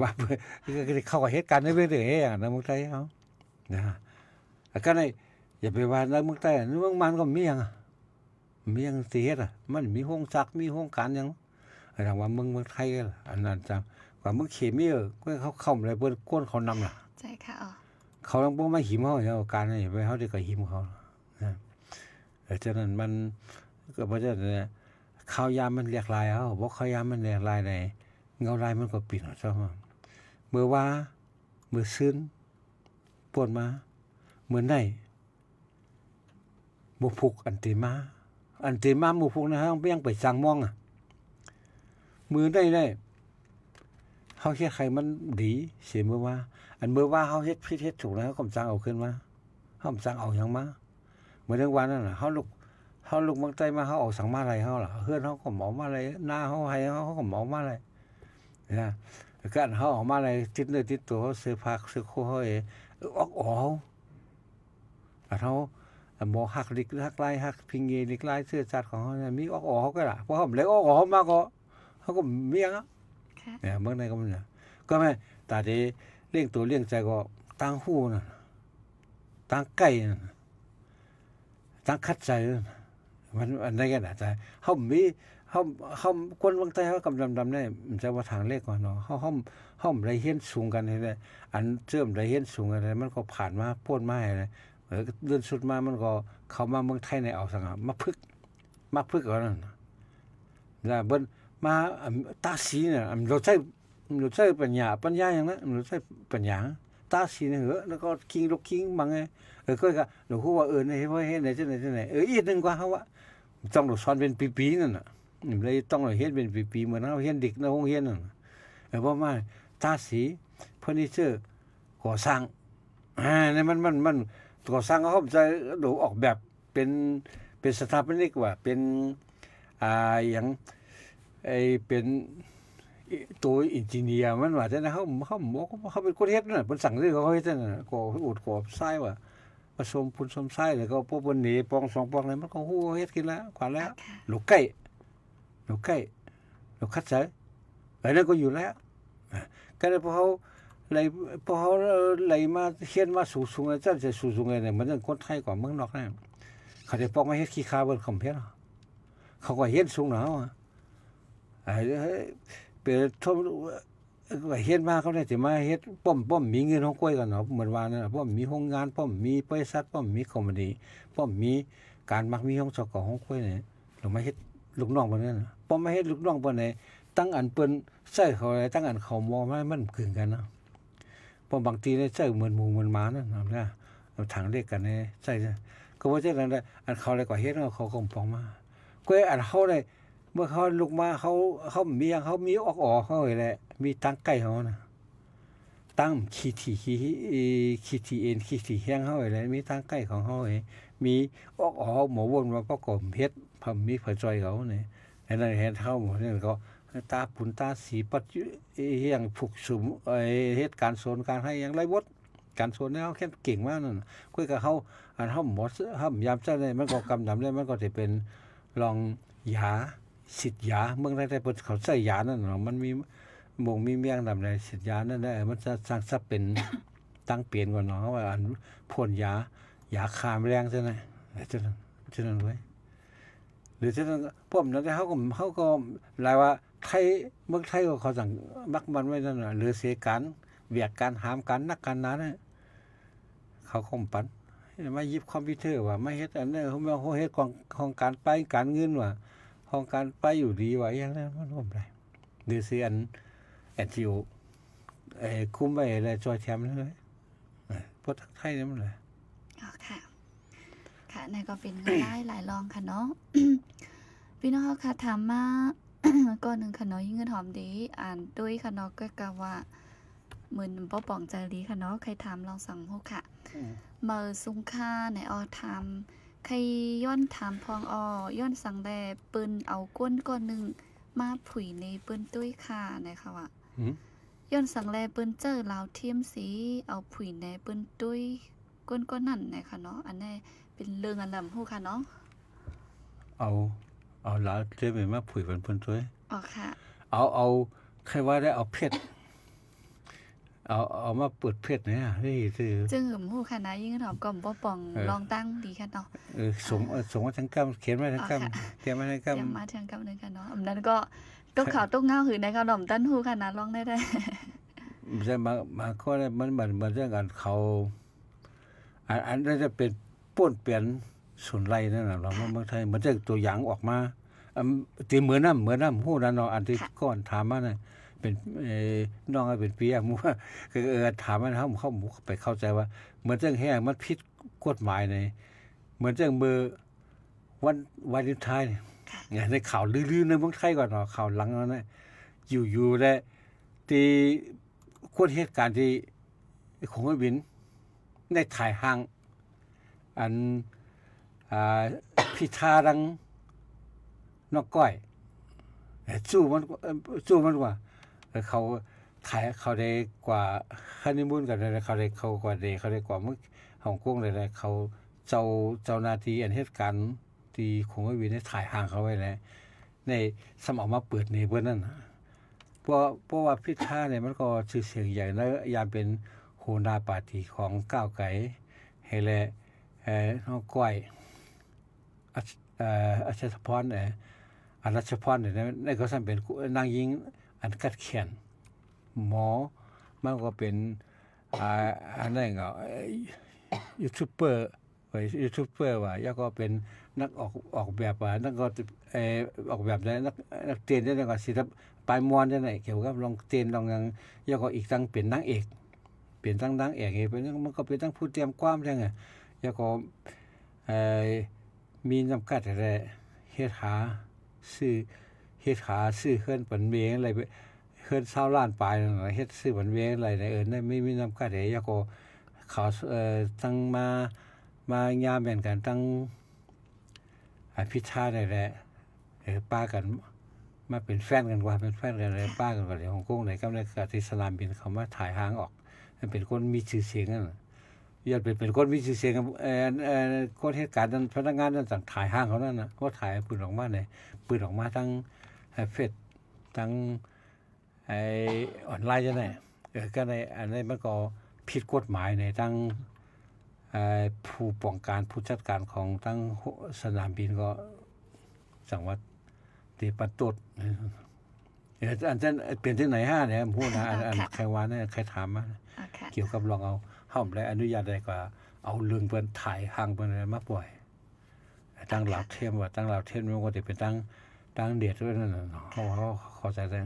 ว่าเขาเฮ็ดการด้วยเวียงเด้อย่างนั้นเมืองไทยเฮานะก็ได้อย่าไปว่าในเมืองไทยเมืองมันก็มีหยังมีหยังสิเฮ็ดมันมีโรงจักรมีโรงการหยังถามว่าเมืองไทยอันนั้นจังว่าเมืองเคมีก็เขาเข้าเลยเพิ่นก้นเขานำล่ะ ใช่ค่ะอ๋อ เขาต้องบ่มาหิมเฮาเอาการนี่ไปเฮาได้ก็หิมเขานะฉะนั้นมันก็บ่ได้เนี่ยข้าวยามมันเรียกลายบ่ข้าวยามมันเรียกลายได้เงาลายมันก็ปิดซะมื้อว่ามื้อซื่นปวดมามื้อไหนบ่พุกอันติมาบ่พุกนะเฮายังไปสั่งมองมื้อได้เฮาเฮ็ดให้มันดีเสียมื้อว่าอันเมื่อว่าเฮาเฮ็ดผิดเฮ็ดถูกแล้วเฮาก็สั่งเอาขึ้นมาเฮาสั่งเอาหยังมาเมื่อทั้งวันนั่นน่ะเฮา เฮาลูกเมืองใต้มาเฮาออกสังมาลัยเฮาล่ะเฮือนเฮาก็เหมามาลัยหน้าเฮาให้เฮาก็เหมามาลัยนะการเฮาออกมาลัยติดเนื้อติดตัวเฮาซื้อผักซื้อโคเฮาออกเฮาหมอหักลิกหักลายหักพิงเงลิกลายเสื้อจัดของเฮามีออกก็ล่ะเพราะเฮาเลยออกมาก็เฮาก็เมียงอ่ะ ค่ะ เนี่ยเมืองใดก็มันน่ะก็แม่ตาที่เลี้ยงตัวเลี้ยงใจก็ตั้งหู้น่ะตั้งไก่น่ะตั้งคัดใจน่ะมันอันใดกันน่ะแต่เฮามีเฮาคนเมืองใต้เฮากำดำๆได้มันจะว่าทางเลขก่อนเนาะเฮาได้เรียนสูงกันให้ได้อันเจิมได้เรียนสูงกันได้มันก็ผ่านมาพ้นมาให้ได้เดือนสุดมามันก็เข้ามาเมืองไทยในเอาสังหามาพึกเอานั่นน่ะแล้วเบิ่นมาตาสีเนี่ยเราใช้ปัญญาอย่างนั้นเราใช้ปัญญาตาสีเนี่ยแล้วก็คิงลูกคิงบางไงก็หนูฮู้ว่าในว่าเฮ็ดไหนจังไหนอีกนึงกว่าเฮาว่าต้องสอนเป็นปีๆนั่นน่ะเลยต้องเฮ็ดเป็นปีๆเหมือนเฮาเฮ็ดเด็กในโรงเรียนนั่นเพราะว่าตาสีเฟอร์นิเจอร์ก่อสร้างนี่มันก่อสร้างเขาจะดูออกแบบเป็นสถาปนิกว่าเป็นอย่างเป็นตัวอินจิเนียร์มันว่าแต่นะเขาเป็นคนเฮ็ดน่ะเพิ่นสั่งซื้อเขาเฮ็ดนั่นน่ะก็อุดกบทรายว่าผสมปูนผสมทรายแล้วก็พวกเพิ่นนี่ปอง2ปองอะไรมันก็ฮู้เฮ็ดกินแล้วกว่าแล้วลูกไก่ลูกคัดใส่นั่นก็อยู่แล้วก็เลยพอเขามาเฮ็ดมาสูงๆจังจะสูงๆเนี่ยมันคนไทยกว่าเมืองนอกนะเขาได้ปอกมาเฮ็ดขี้คาเบิ่นคอมเพลเขาก็เฮ็ดสูงหนาวเป็นทบเฮ็ดมาเขาได้สิมาเฮ็ดป้อมมีเงินของกล้วยกันเนาะเหมือนว่านั่นน่ะป้อมมีโรงงานป้อมมีบริษัทป้อมมีคอมพานีป้อมมีการมักมีของสกของกล้วยนี่ลงมาเฮ็ดลูกน้องเพิ่นนั่นน่ะป้อมมาเฮ็ดลูกน้องเพิ่นนี่ตั้งอันเปิ้นใช้เขาอะไรตั้งอันเขามองมันกึ่งกันเนาะป้อมบางทีได้ใช้เหมือนหมู่เหมือนหมานั่นนะทางเรียกกันนี่ใช้ก็ว่าจังนั้นอันเขาเลยก็เฮ็ดเขาก็ปองมากล้วยอันเขาได้เมื่อเขาลุกมาเขามีอย่างเขามีออกเขาแหละมีตั้งไก่เขานะตั้งขี้ถี่แห้งเขาแหละมีตั้งไก่ของเขามีออกหมอวนมาประกอบเฮ็ดพอมีผัดจอยเขาเนี่ยอันนั้นเห็นเท่าหมดนี่ก็ตาปุ่นตาสีปัดอย่างผูกสุมเฮ็ดการโซนการให้อย่างไรบดการโซนเนี่ยเขาแค่เก่งมากนั่นคุยกับเขาอันเขาหมดเขายามเจ้าเนี่ยมันก็กำดำได้มันก็จะเป็นลองยาสิทธิ์ยาเมืองใดๆเพิ่นเขาใช้ยานั่นเนาะมันมีมีเมียงดำในสิทธิ์ยานั่นได้มันจะสร้างซับเป็นตั้งเปลี่ยนก่อนเนาะว่าอันพ่นยาฆ่าแมลงซั่นน่ะจังนั้นเว้ยหรือฉะนั้นพวกนั้นเขาก็หลายว่าไทยเมืองไทยก็เขาสั่งมักมันไว้นั่นน่ะหรือเสียการเวียกการหามการนักการนั้นเขาคมปันมายิบคอมพิวเตอร์ว่าไม่เฮ็ดอันนั้นเขาเฮ็ดของการไปการเงินว่าของการไปอยู่ดีว่าอย่างนั้นมันบ่ได้หรือสิอันที่คุมไว้แล้วจอยแถมเลยพวกไทยนี่มันเลยอ๋อค่ะค่ะนั่นก็เป็นได้หลายรองค่ะเนาะ พี่น้องค่ะถามมาก่อนหนึ่งค่ะเนาะยิ่งเงินหอมดีอ่านด้วยค่ะเนาะก็กะว่าเหมือนป้อป่องใจดีค่ะเนาะใครถามลองสั่งฮู้ค่ะเมื่อซุงค่าในอถามใครย้อนถามพองย้อนสั่งแลปืนเอาก้นก้อนหนึ่งมาผุยในปืนตุ้ยค่ะนะคะว่าย้อนสั่งแลปืนเจอลาวเทียมสีเอาผุยในปืนตุ้ยก้นก้อนนั่นนะคะเนาะอันนี้เป็นเรื่องอันลำฮู้ค่ะเนาะเอาลาวเทียมมาผุยเป็นปืนตุ้ยอ๋อค่ะเอาใครว่าได้เอาเพชรเอามาเปิดเพชรเนี่ยนี่คือจึงฮู้ค่ะนะยิ่งถอมก่อมบ่ป่องลองตั้งดีค่ะเนาะส่งมาทางกำเขียนมาทางกำเขียนมาทางกำเขียนมาทางกำนึงค่ะเนาะอันนั้นก็ตกข่าวตกเงาหือในขนมตั้นฮู้ค่ะนะลองได้จะมาข้อนี้มันเหมือนเรื่องการเขาอันนั้นจะเป็นป้วนเปลี่ยนส่วนไรนั่นน่ะเราเมืองไทยมันจะตัวอย่างออกมาตีเหมือนน้ำฮู้นั่นเนาะอันที่ก่อนถามมาน่ะเป็นน้องเป็นปีอ่ะมั่วคือถามมันเขาไปเข้าใจว่าเหมือนจังแห้งมันผิดกฎหมายในเหมือนจังมือวันวาเลนไทน์เนี่ยในข่าวลือๆในเมืองไทยก่อนเนาะข่าวหลังนั้นน่ะอยู่ๆแล้วที่คนเหตุการณ์ที่ของวินในถ่ายห้างอัน พิธาดังนอกก้อยสู้มันกว่าเขาถ่ายเขาได้กว่าฮันนีมูนกันได้เขาได้เขากว่าเดเขาได้กว่าเมื่อฮ่องกงได้เขาเจ้าหน้าที่อันเหตุการณ์ที่คงไม่มีได้ถ่ายห่างเขาไว้แล้วในสมองมาเปิดในเบื้องนั้นเพราะว่าพิธาเนี่ยมันก็ชื่อเสียงใหญ่แล้วยามเป็นหัวหน้าปาร์ตี้ของก้าวไกลให้แลน้องก้อยอัชพรอรัชพรเนี่ยนั่นก็สั่นเป็นนางหญิงอันกัดแขนหมอมันก็เป็นอันนั้นก็ยูทูบเบอร์ว่าแล้วก็เป็นนักออกแบบว่านักก็ออกแบบได้นักเต้นได้ก็สิครับปลายมวนได้ไหนเกี่ยวกับลองเต้นลองยังแล้วก็อีกทั้งเป็นนางเอกเป็นทั้งนางเอกเป็นมันก็เป็นทั้งผู้เตรียมความจังไงแล้วก็มีจำกัดอะไรเฮ็ดหาซื้อเฮือนปันเวงอะไรเฮือน20ล้านปลายนั่นน่ะเฮ็ดซื้อปันเวงอะไรได้ได้ไม่มีจำกัดแล้วก็เขาตั้งมายามแม่นกันตั้งพิธาได้แหละป้ากันมาเป็นแฟนกันว่าเป็นแฟนกันเลยป้ากันว่าในฮ่องกงไหนก็ได้กับที่สนามบินเขามาถ่ายหางออกมันเป็นคนมีชื่อเสียงนั่นยอดเป็นคนมีชื่อเสียงคนเหตุการณ์นั้นพนักงานนั้นสั่งถ่ายห้างเขานั่นน่ะเขาถ่ายปืนออกมาไหนปืนออกมาทั้งเฟซทั้งออนไลน์จังได๋ก็ในอันนี้มันก็ผิดกฎหมายในทั้งผู้ป้องกันผู้จัดการของทั้งสนามบินก็จังหวัดที่ปัตตุดอันนั้นเป็นที่ไหน5เนี่ยพูดนะอันใครว่าเนี่ยใครถามมาเกี่ยวกับลองเอาห้ามและอนุญาตได้กว่าเอาเรื่องเพิ่นถ่ายห่างเพิ่นมาปล่อยตั้งหลักเทียมว่าตั้งหลักเทียมมันก็สิเป็นตั้งเดทด้วยนั่นน่ะเขาเข้าใจได้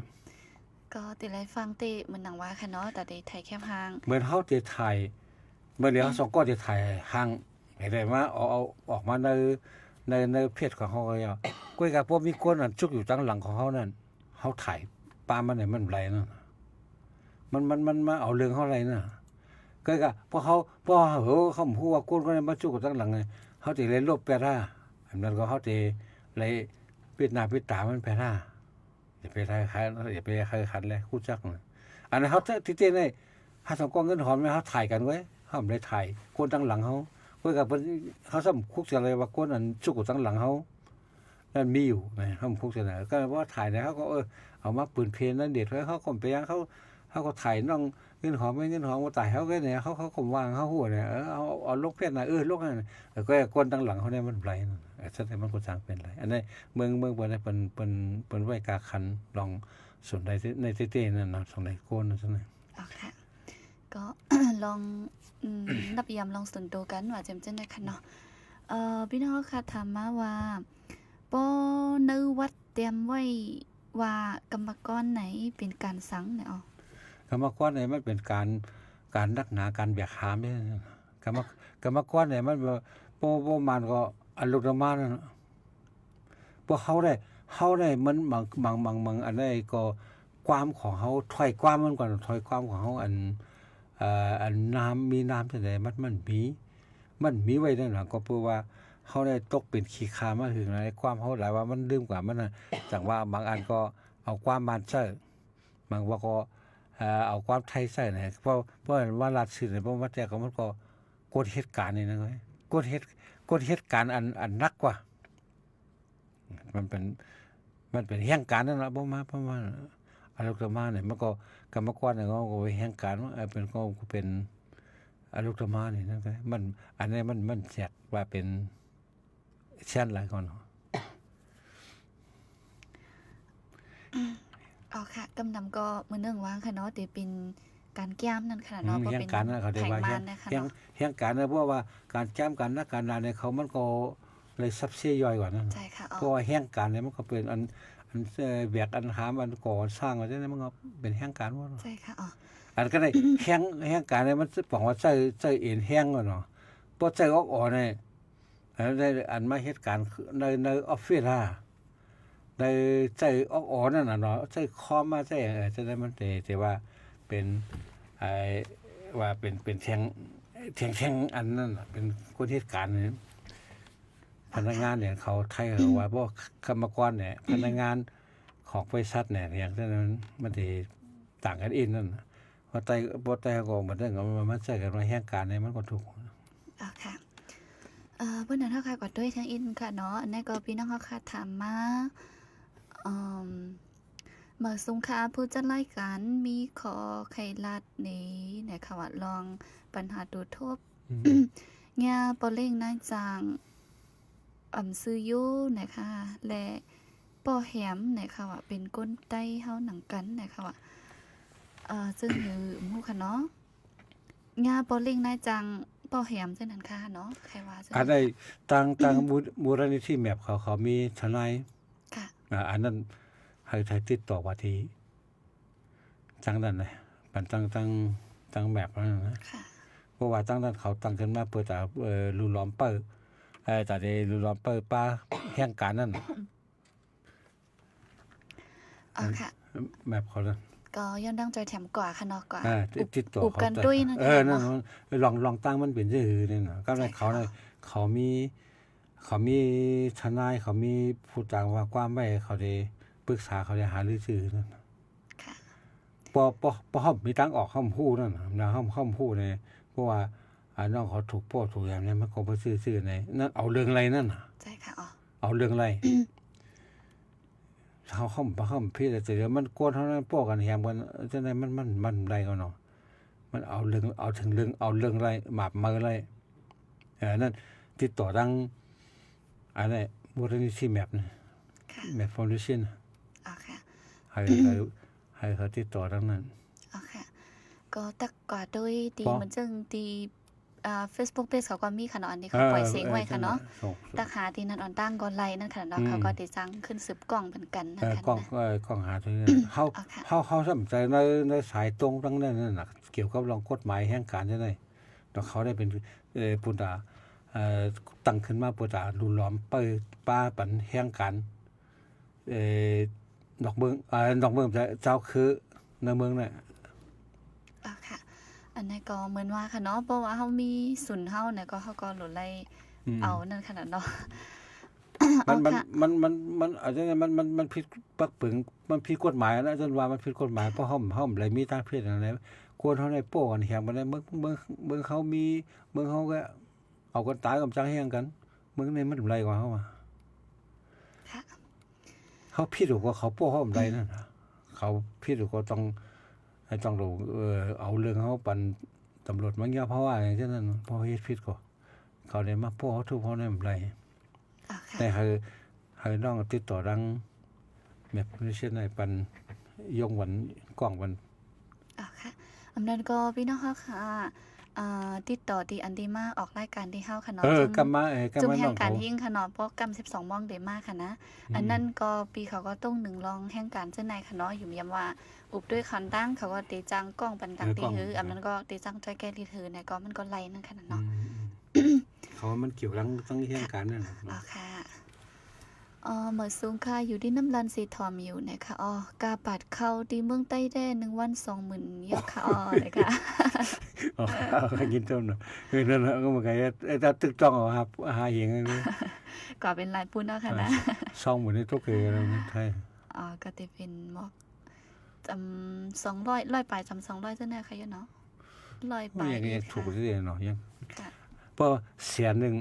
ก็ติไลฟังติเหมือนหนังว่าค่ะเนาะแต่ได้ถ่ายแคบห่างเหมือนเฮาสิถ่ายเมื่อเดี๋ยวสองก็สิถ่ายห่างให้ได้มาเอาออกมาในเพจของเฮาก็ยก้อยกับพวกมีคนอันจุกอยู่ตั้งหลังของเฮานั่นเฮาถ่ายปามันไหนมันไรนั่นมันมาเอาเรื่องเฮาไรน่ะก็พอเขาฮู้ว่าคนก็มาจุกตั้งหลังไงเฮาสิเลยลบแปร่าอันนั้นก็เฮาสิเลยปิดหน้าปิดตามันแปร่าอย่าไปทายใครอย่าไปใครขันเลยคู่จักน่ะอันนั้นเฮาที่เต้นได้หาสองกองเงินหอมเฮาถ่ายกันไว้เฮาได้ถ่ายคนตั้งหลังเฮาก็กับเฮาซ้ำคุกจะเลยว่าคนอันจุกตั้งหลังเฮานั่นมีอยู่นะเฮาคุกจะน่ะก็ว่าถ่ายแล้วเฮาก็เอามาปืนเพลนนั่นเด็ดไว้เฮาก็ไปยังเขาก็ถ่ายน้องเงินหอมไม่เงินหอมว่าตายเขาก็เนี่ยเขาข่มวางเขาหัวเนี่ยเอาลกเพชรนะลกนั่นก็คนตั้งหลังเขาเนี่ยมันไรแสดงมันก็จางเป็นไรอันนี้เมืองเปิ้นเป็นไว้กาคันลองสนใจในเต้ๆนั่นนะสนใจโกนนั่นซั่นน่ะค่ะ ก็ ลองนับยามลองสนโตกันว่าจำจังได้ค่ะเนาะพี่น้องค่ะถามมาว่าบ่ในวัดเตรียมไว้ว่ากรรมกรไหนเป็นการสังเนี่ยกรรมกรเนี่ยมันเป็นการนักหนาการแบกหามเนี่ยกรรมกรเนี่ยมันบ่มันก็อันลุกมานั่นพวกเขาได้มันบางอันใดก็ความของเขาถอยความมันก่อนถอยความของเขาอันน้ำมีน้ำจังได๋มันมีไว้นั่นน่ะก็เพราะว่าเขาได้ตกเป็นขี้คามาถึงในความเขาหลายว่ามันลืมกว่ามันน่ะจังว่าบางอันก็เอาความบ้านใช้บางว่าก็เอาความไทยใส่นะเพราะว่ารัฐสื่อเนี่ยเพราะว่าแต่ก็มันก็กฎเหตุการณ์นี่นะเว้ยกฎเหตุการณ์อันนักกว่ามันเป็นแห่งการนั่นล่ะบ่มาเพราะว่าอารุกมาเนี่ยมันก็กรรมกรเนี่ยก็แห่งการเป็นก็เป็นอารุกมานี่นั่นก็มันอันนี้มันแจกว่าเป็นชั้นหลายก่อนค่ะกำนำก็มื้อนึงว่างค่ะเนาะแต่เป็นการแก้มนั่นค่ะเนาะบ่เป็นการเขาได้ว่าแห่งการนะเพราะว่าการแก้มกันนักการนาเนี่ยเขามันก็เลยซับเสียย่อยกว่านั้นใช่ค่ะเพราะว่าแห่งการเนี่ยมันก็เป็นอันแบกอันหามอันก่อสร้างว่าจังได๋มันก็เป็นแห่งการว่าใช่ค่ะอันก็ได้แห่งการเนี่ยมันบอกว่าใจเอ็นแห่งว่าเนาะบ่ใจออกเนี่ยได้อันมาเหตุการณ์ในออฟฟิศในใจออกนั่นน่ะเนาะใจคอมมาใจจะได้มันแต่ว่าเป็นว่าเป็นแทงอันนั้นเป็นคนเหตุการณ์นี่ นักงานเนี่ยเขาไทยเขาว่าบ่กรรมกรเนี่ยพนักงานของบริษัทเนี่ยอย่างนั้นมันสิต่างกันอีกนั่นพอไต้บ่ไต้ก็เหมือนเรื่องมันใช้กันมาแห่งการเนี่ยมันก็ถูก อ๋อค่ะเพิ่นนั้นเฮาค่ะก็ด้วยทางอินค่ะเนาะอันนั้นก็พี่น้องเฮาค่ะถามมาเมื่อสงค่ะผู้จัดรายการมีขอไขลัดนี้นะคะว่าลองปัญหาดูทบญาปอเล่งนายจางซื้ออยู่นะคะและป้อแหมนะคะว่าเป็นก้นไต้เฮาหนังกันนะคะว่าซึ่งคือหมู่ค่ะเนาะญาปอเล่งนายจางป้อแหมจังนั้นค่ะเนาะใครว่าจัง อันใดตั้งมูลนิธิแมปเขามีทนาย ค่ะ อันนั้นให้ติดต่อว่าที่จังนั้นนะปันตั้งแมปนั่นนะ ค่ะ เพราะว่าตั้งนั้นเขาตั้งขึ้นมาเพื่อจะรูล้อมเปิ้แต่ได้รูล้อมเปิ้ป้าแห่งการนั่น อ๋อค่ะ แมปเขานั่น ก็ย้อนดังใจแถมกว่าค่ะเนาะกว่า ติดต่อ อุบ เขา กันด้วยนั่น นั่น เนาะ ลองตั้งมันเป็นชื่อนี่น่ะก็เลยเขามีทนายเขามีผู้ต่างว่าความไว้เขาได้ปรึกษาเขาได้หารือชื่อนั่น ค่ะ ปอมีตั้งออกห้อมฮู้นั่นน่ะนะห้อมฮู้เนี่ยเพราะว่าน้องเขาถูกโพดถูกอย่างนี้มันก็บ่ซื่อๆในนั่นเอาเรื่องอะไรนั่นน่ะ ใช่ค่ะอ๋อ เอาเรื่องอะไรเขาห้อมพี่แต่เดี๋ยวมันกวนเท่านั้นพวกกันแฮมกันจังได๋มันไรกันเนาะมันเอาเรื่องเอาถึงเรื่องเอาเรื่องอะไรหมาบมืออะไรนั่นติดต่อดังอันนี้มูลนิธิแมปนะ ค่ะ แมปฟาวเดชั่น อ๋อค่ะ ให้เขาติดต่อดังนั้น อ๋อค่ะ ก็ตักกว่าโดยตี ปอ เหมือนจังตีFacebook page เขาก็มีค่ะเนาะอันนี้เขาปล่อยเสียงไว้ค่ะเนาะตักหาที่นั่นออนตั้งก่อนไลน์นั่นค่ะเนาะเขาก็ติจังขึ้นสืบกล้องเหมือนกันนะ กล้ คะ อง นะ กล้องหาตัวนี้เฮา อ๋อค่ะ เฮาสนใจในสายตรงตั้งนั้นน่ะเกี่ยวกับรองกฎหมายแห่งการจังได๋แล้วเขาได้เป็นปุตาตั้งขึ้นมาปุตารุล้อมป้าปันแห่งการดอกเมืองเจ้าคือในเมืองน่ะ อ๋อค่ะ อันนี้ก็เหมือนว่าค่ะเนาะเพราะว่าเฮามีศูนย์เฮาเนี่ยก็เฮาก็หลุดไล่เอานั่นขนาดเนาะ มัน เอาค่ะ อาจจะมันผิดปักปึงมันผิดกฎหมายนะจนว่ามันผิดกฎหมายเพราะห้อมอะไรมีทางเพศอะไรกวนเฮาได้โป้กันแฮงบ่ได้เมืองเขามีเมืองเขาก็เอากันตายกับจังแฮงกันเมืองนี้มันไรกว่าเฮาอ่ะ ค่ะ เขาผิดหรือว่าเขาโป้ห้อมไรนั่นน่ะเขาผิดหรือก็ต้องดูเอาเรื่องเฮาปันตำรวจมันยาเพราะว่าอย่างเช่นนั้นเพราะเฮ็ดผิดก็เขาได้มาโป้เขาทุกเฮาได้ไร อ๋อค่ะ แต่ให้น้องติดต่อดังแบบนี้เช่นในปันยงวันกล้องวัน อ๋อค่ะอำนั้นก็พี่น้องเฮาค่ะติดต่อที่อันดีมาออกรายการที่เฮาค่ะเนาะ กำมาจุ่ม กำมา แห่ น้ ง อง การ เขา หิ้งค่ะเนาะเพราะกำ12โมงได้มาค่ะนะ อันนั้นก็ปีเขาก็ต้องหนึ่งรองแห่งการเจ้าในค่ะเนาะอยู่ยามว่าอุบด้วยคันตั้งเขาก็ตีจังกล้องปันตังตีหืออำนั้นก็ตีจังใจแก้ที่ถือเนี่ยก็มันก็ไล่นั่นค่ะเนาะ เขามันเกี่ยวทั้งเรื่องการนั่น อ๋อค่ะเหมือนสูงค่ะอยู่ที่น้ำลันสีทอมอยู่นะคะกาปัดเข้าที่เมืองใต้ได้1 วัน 20,000เยอะค่ะนะคะ กินต้มเนาะนั่นก็มันก็ถ้าตึกต้องเอาครับหาเองเลย ก็เป็นลายปุ่นเนาะค่ะนะ ซ่องเหมือนในทุกเกเราไทย ก็จะเป็นหมอกจำ200ปลายจำ200ซะแน่ค่ะเนาะ100ปลาย อย่างนี้ถูกที่เนาะยัง ค่ะ เพราะเสียนึง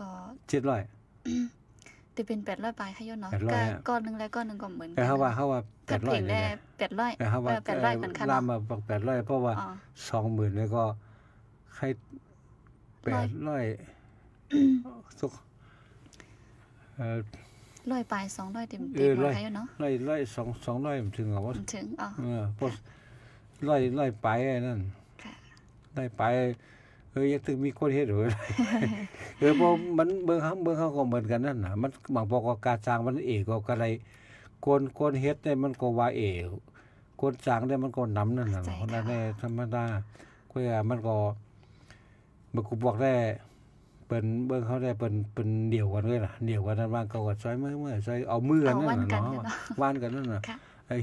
ก็ 700 จะเป็น800ปลายค่ะเนาะ 800 ก้อนหนึงแล้วก้อนหนึงก็เหมือนกั แต่เขาว่า กัดเพลง 800 ได้ เนี่ย 800 แต่เขาว่า 800กันค่ะ ล่าม เนาะ มา800เพราะว่า 20,000แล้วก็ให้800สุก100ปลาย200เต็ม ร้อย ค่ะเนาะ 200มันถึงเหรอว่า ถึงพวกร้อยไปไอ้นั่น ค่ะ ร้อยไปยังถึงมีคนเฮ็ดหรือเพราะมันเบิ่งเขาก็เหมือนกันนั่นน่ะมันบางพวกก็การจ้างมันเอกก็อะไรคนเฮ็ดได้มันก็ว่าคนจ้างได้มันก็นำนั่นน่ะคนนั้นธรรมดาก็มันก็มันกูบอกได้เปิ้นเบิ่งเขาได้เปิ้นเดี่ยวกันเลยล่ะเดี่ยวกันนั้นว่าเขาก็ซอยมือซอยเอามือกันนั่นน่ะเนาะว่านกันนั่นน่ะ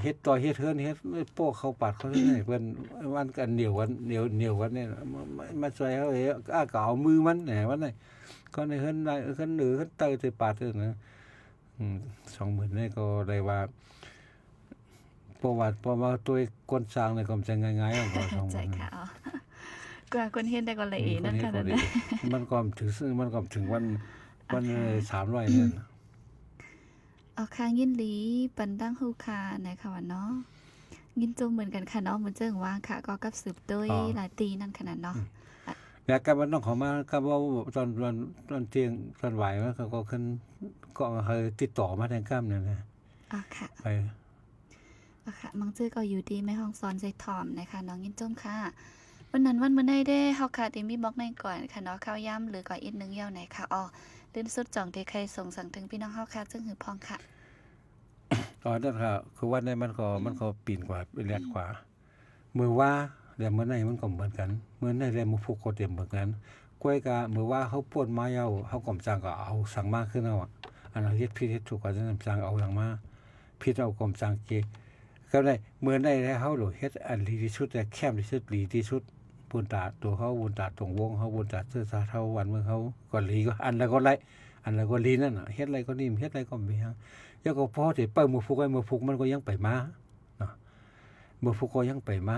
เฮ็ดต่อเฮ็ดเฮือนเฮ็ดโป้เขาปาดเขาได้เพิ่นมันกันเหนียวกันเหนียวกันเนี่ยมาช่วยเขาก็เอามือมันแหนวันนี้ก็ในเฮือนได้เฮือนเหนือเฮือนใต้สิปาดนะ20,000นี่ก็ได้ว่าประวัติตัวคนสร้างนี่ก็จะง่ายๆของเขา ใจ 20,000 ค่ะอ๋อกว่าคนเฮ็ดได้ก็ละเอียดนั่นค่ะนั่นนะ มันก็ถึงวัน300เนี่ย เอาค่ะยินหลีปันตั้งฮู้ค่ะนะคะว่าเนาะยินจมเหมือนกันค่ะเนาะเหมือนเจิงว่าค่ะก็กับสืบโดยหลายตีนั่นขนาดเนาะ แล้วก็มันต้องเข้ามาก็ว่าตอนเที่ยงตอนบ่ายมันก็ขึ้นก็ให้ติดต่อมาทางก้ามนั่นนะ อ่ะค่ะ ไป อ่ะค่ะมังจื้อก็อยู่ดีแม่ห้องสอนใจถ่อมนะคะน้องยินจมค่ะวันนั้นวันมื้อใดได้เฮาค่ะติมีบล็อกในก่อนค่ะเนาะข้าวย่ำหรือก่ออีกนึงยาวไหนค่ะอ๋อลื่นสุดจ่องที่ใครส่งสั่งถึงพี่น้องเฮาค่ะซึ่งหือพองค่ะ ตอนนั้นค่ะคือวันนั้นมันก็ปีนกว่าแรกกว่ามือว่าแล้วมื้อไหนมันก็เหมือนกันมื้อไหนแล้วมือผูกก็เตรียมเหมือนกันกล้วยกะมือว่าเขาป่วนมาเยาเฮาก็สั่งก็เอาสั่งมาขึ้นเอาอ่ะอันนั้นเฮ็ดผิดเฮ็ดถูกก็จะสั่งเอาสั่งมาผิดเอาก็สั่งเกก็ได้มื้อไหนแล้วเฮาเฮ็ดอันดีที่สุดแต่แคบที่สุดดีที่สุดบุญตาตัวเขาบุญตาตรงวงเขาบุญตาเสื้อสาเท่าวันเมื่อเขาก็ลีก็อันแล้วก็ไล่อันแล้วก็ลีนั่นน่ะเฮ็ดอะไรก็นิ่มเฮ็ดอะไรก็มีฮะแล้วก็พอที่ไปมือฟุกไอ้มือฟุกมันก็ยังไปมาเนาะมือฟุกก็ยังไปมา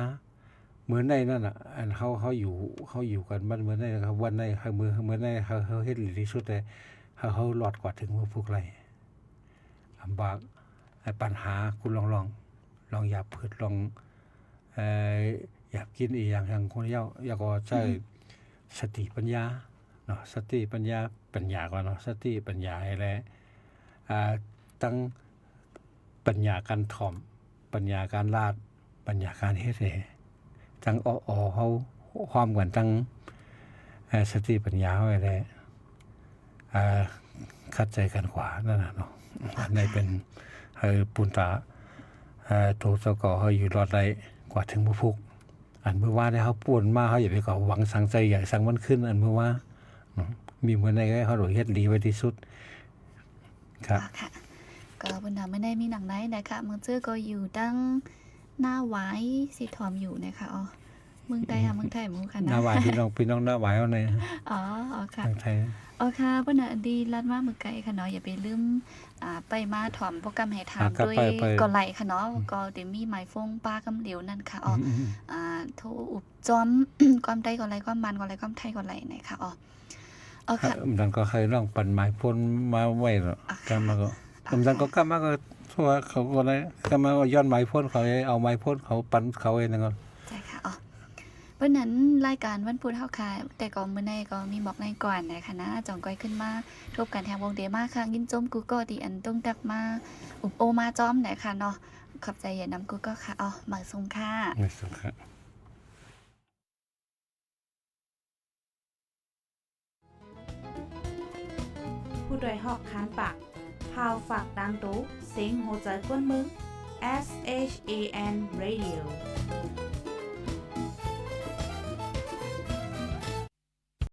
เหมือนในนั่นน่ะอันเขาอยู่กันมันเหมือนในครับวันในมือเหมือนในเขาเฮ็ดดีที่สุดแต่เขาหลอดกว่าถึงมือฟุกไรลำบากปัญหาคุณลองอย่าเพิดลองอยากกินอีกอย่างคนเยาก็ใช้สติปัญญาเนาะสติปัญญาก่อนเนาะสติปัญญาให้แล้วตั้งปัญญาการถ่อมปัญญาการลาดปัญญาการเฮ็ดให้ตั้งเขาความกันตั้งสติปัญญาไว้แล้วคัดใจกันขวานั่นน่ะเนาะอันนี้เป็นปุนตาโตเจ้าก็เฮาอยู่รอดได้กว่าถึงบ่พุกอันเมื่อว่าได้เขาป่วนมาเขาอย่าไปก่อหวังสังใจใหญ่สังมันขึ้นอันเมื่อว่ามีเมื่อในเขาโดยเฮ็ดดีไว้ที่สุดครับค่ะก็บนน่ะไม่ได้มีหนังไหนนะคะเมืองจื้อก็อยู่ตั้งหน้าหวายสิถ่อมอยู่นะคะอ๋อเมืองใดค่ะเมืองไทยหมู่ค่ะนะ หน้าหวายพี่น้องหน้าหวายเอาใน อ๋อค่ะ ทางไทย อ๋อค่ะบ่น่ะดีลัดมามื้อไกลค่ะเนาะอย่าไปลืมไปมาถ่อมโปรแกรมให้ถามด้วยก็ไหลค่ะเนาะก็เดี๋ยวมีหมายฟงป้ากำเหลียวนั่นค่ะอ๋อโทรอุบจอม ความใดก็ไหลความมันก็ไหลความไทยก็ไหลนะคะอ๋อค่ะ ดันก็เคยลองปั่นไม้พ่นมาไว้แล้วกำมาก็ดันก็กำมาก็ทั่วเขาก็ได้กำมาก็ย้อนไม้พ่นเขาเอาไม้พ่นเขาปั่นเขาเองนั่นก็ใช่ค่ะอ๋อเมื่อนั้นรายการวันพุธเฮาค่ะแต่ก็มื้อในก็มีบอกในก่อนนะคะนะจ่องก้อยขึ้นมาทบกันแทงวงเดมาค่ะยินจมกูก็ดีอันต้องตักมาอุบโอมาจอมนะคะเนาะขอบใจอย่านำกูก็ค่ะอ๋อมาส่งค่ะไม่สำคัญผู้โดยหอกคานปากพาวฝากดังตู้เสียงโหใจกวนมึง SHAN Radio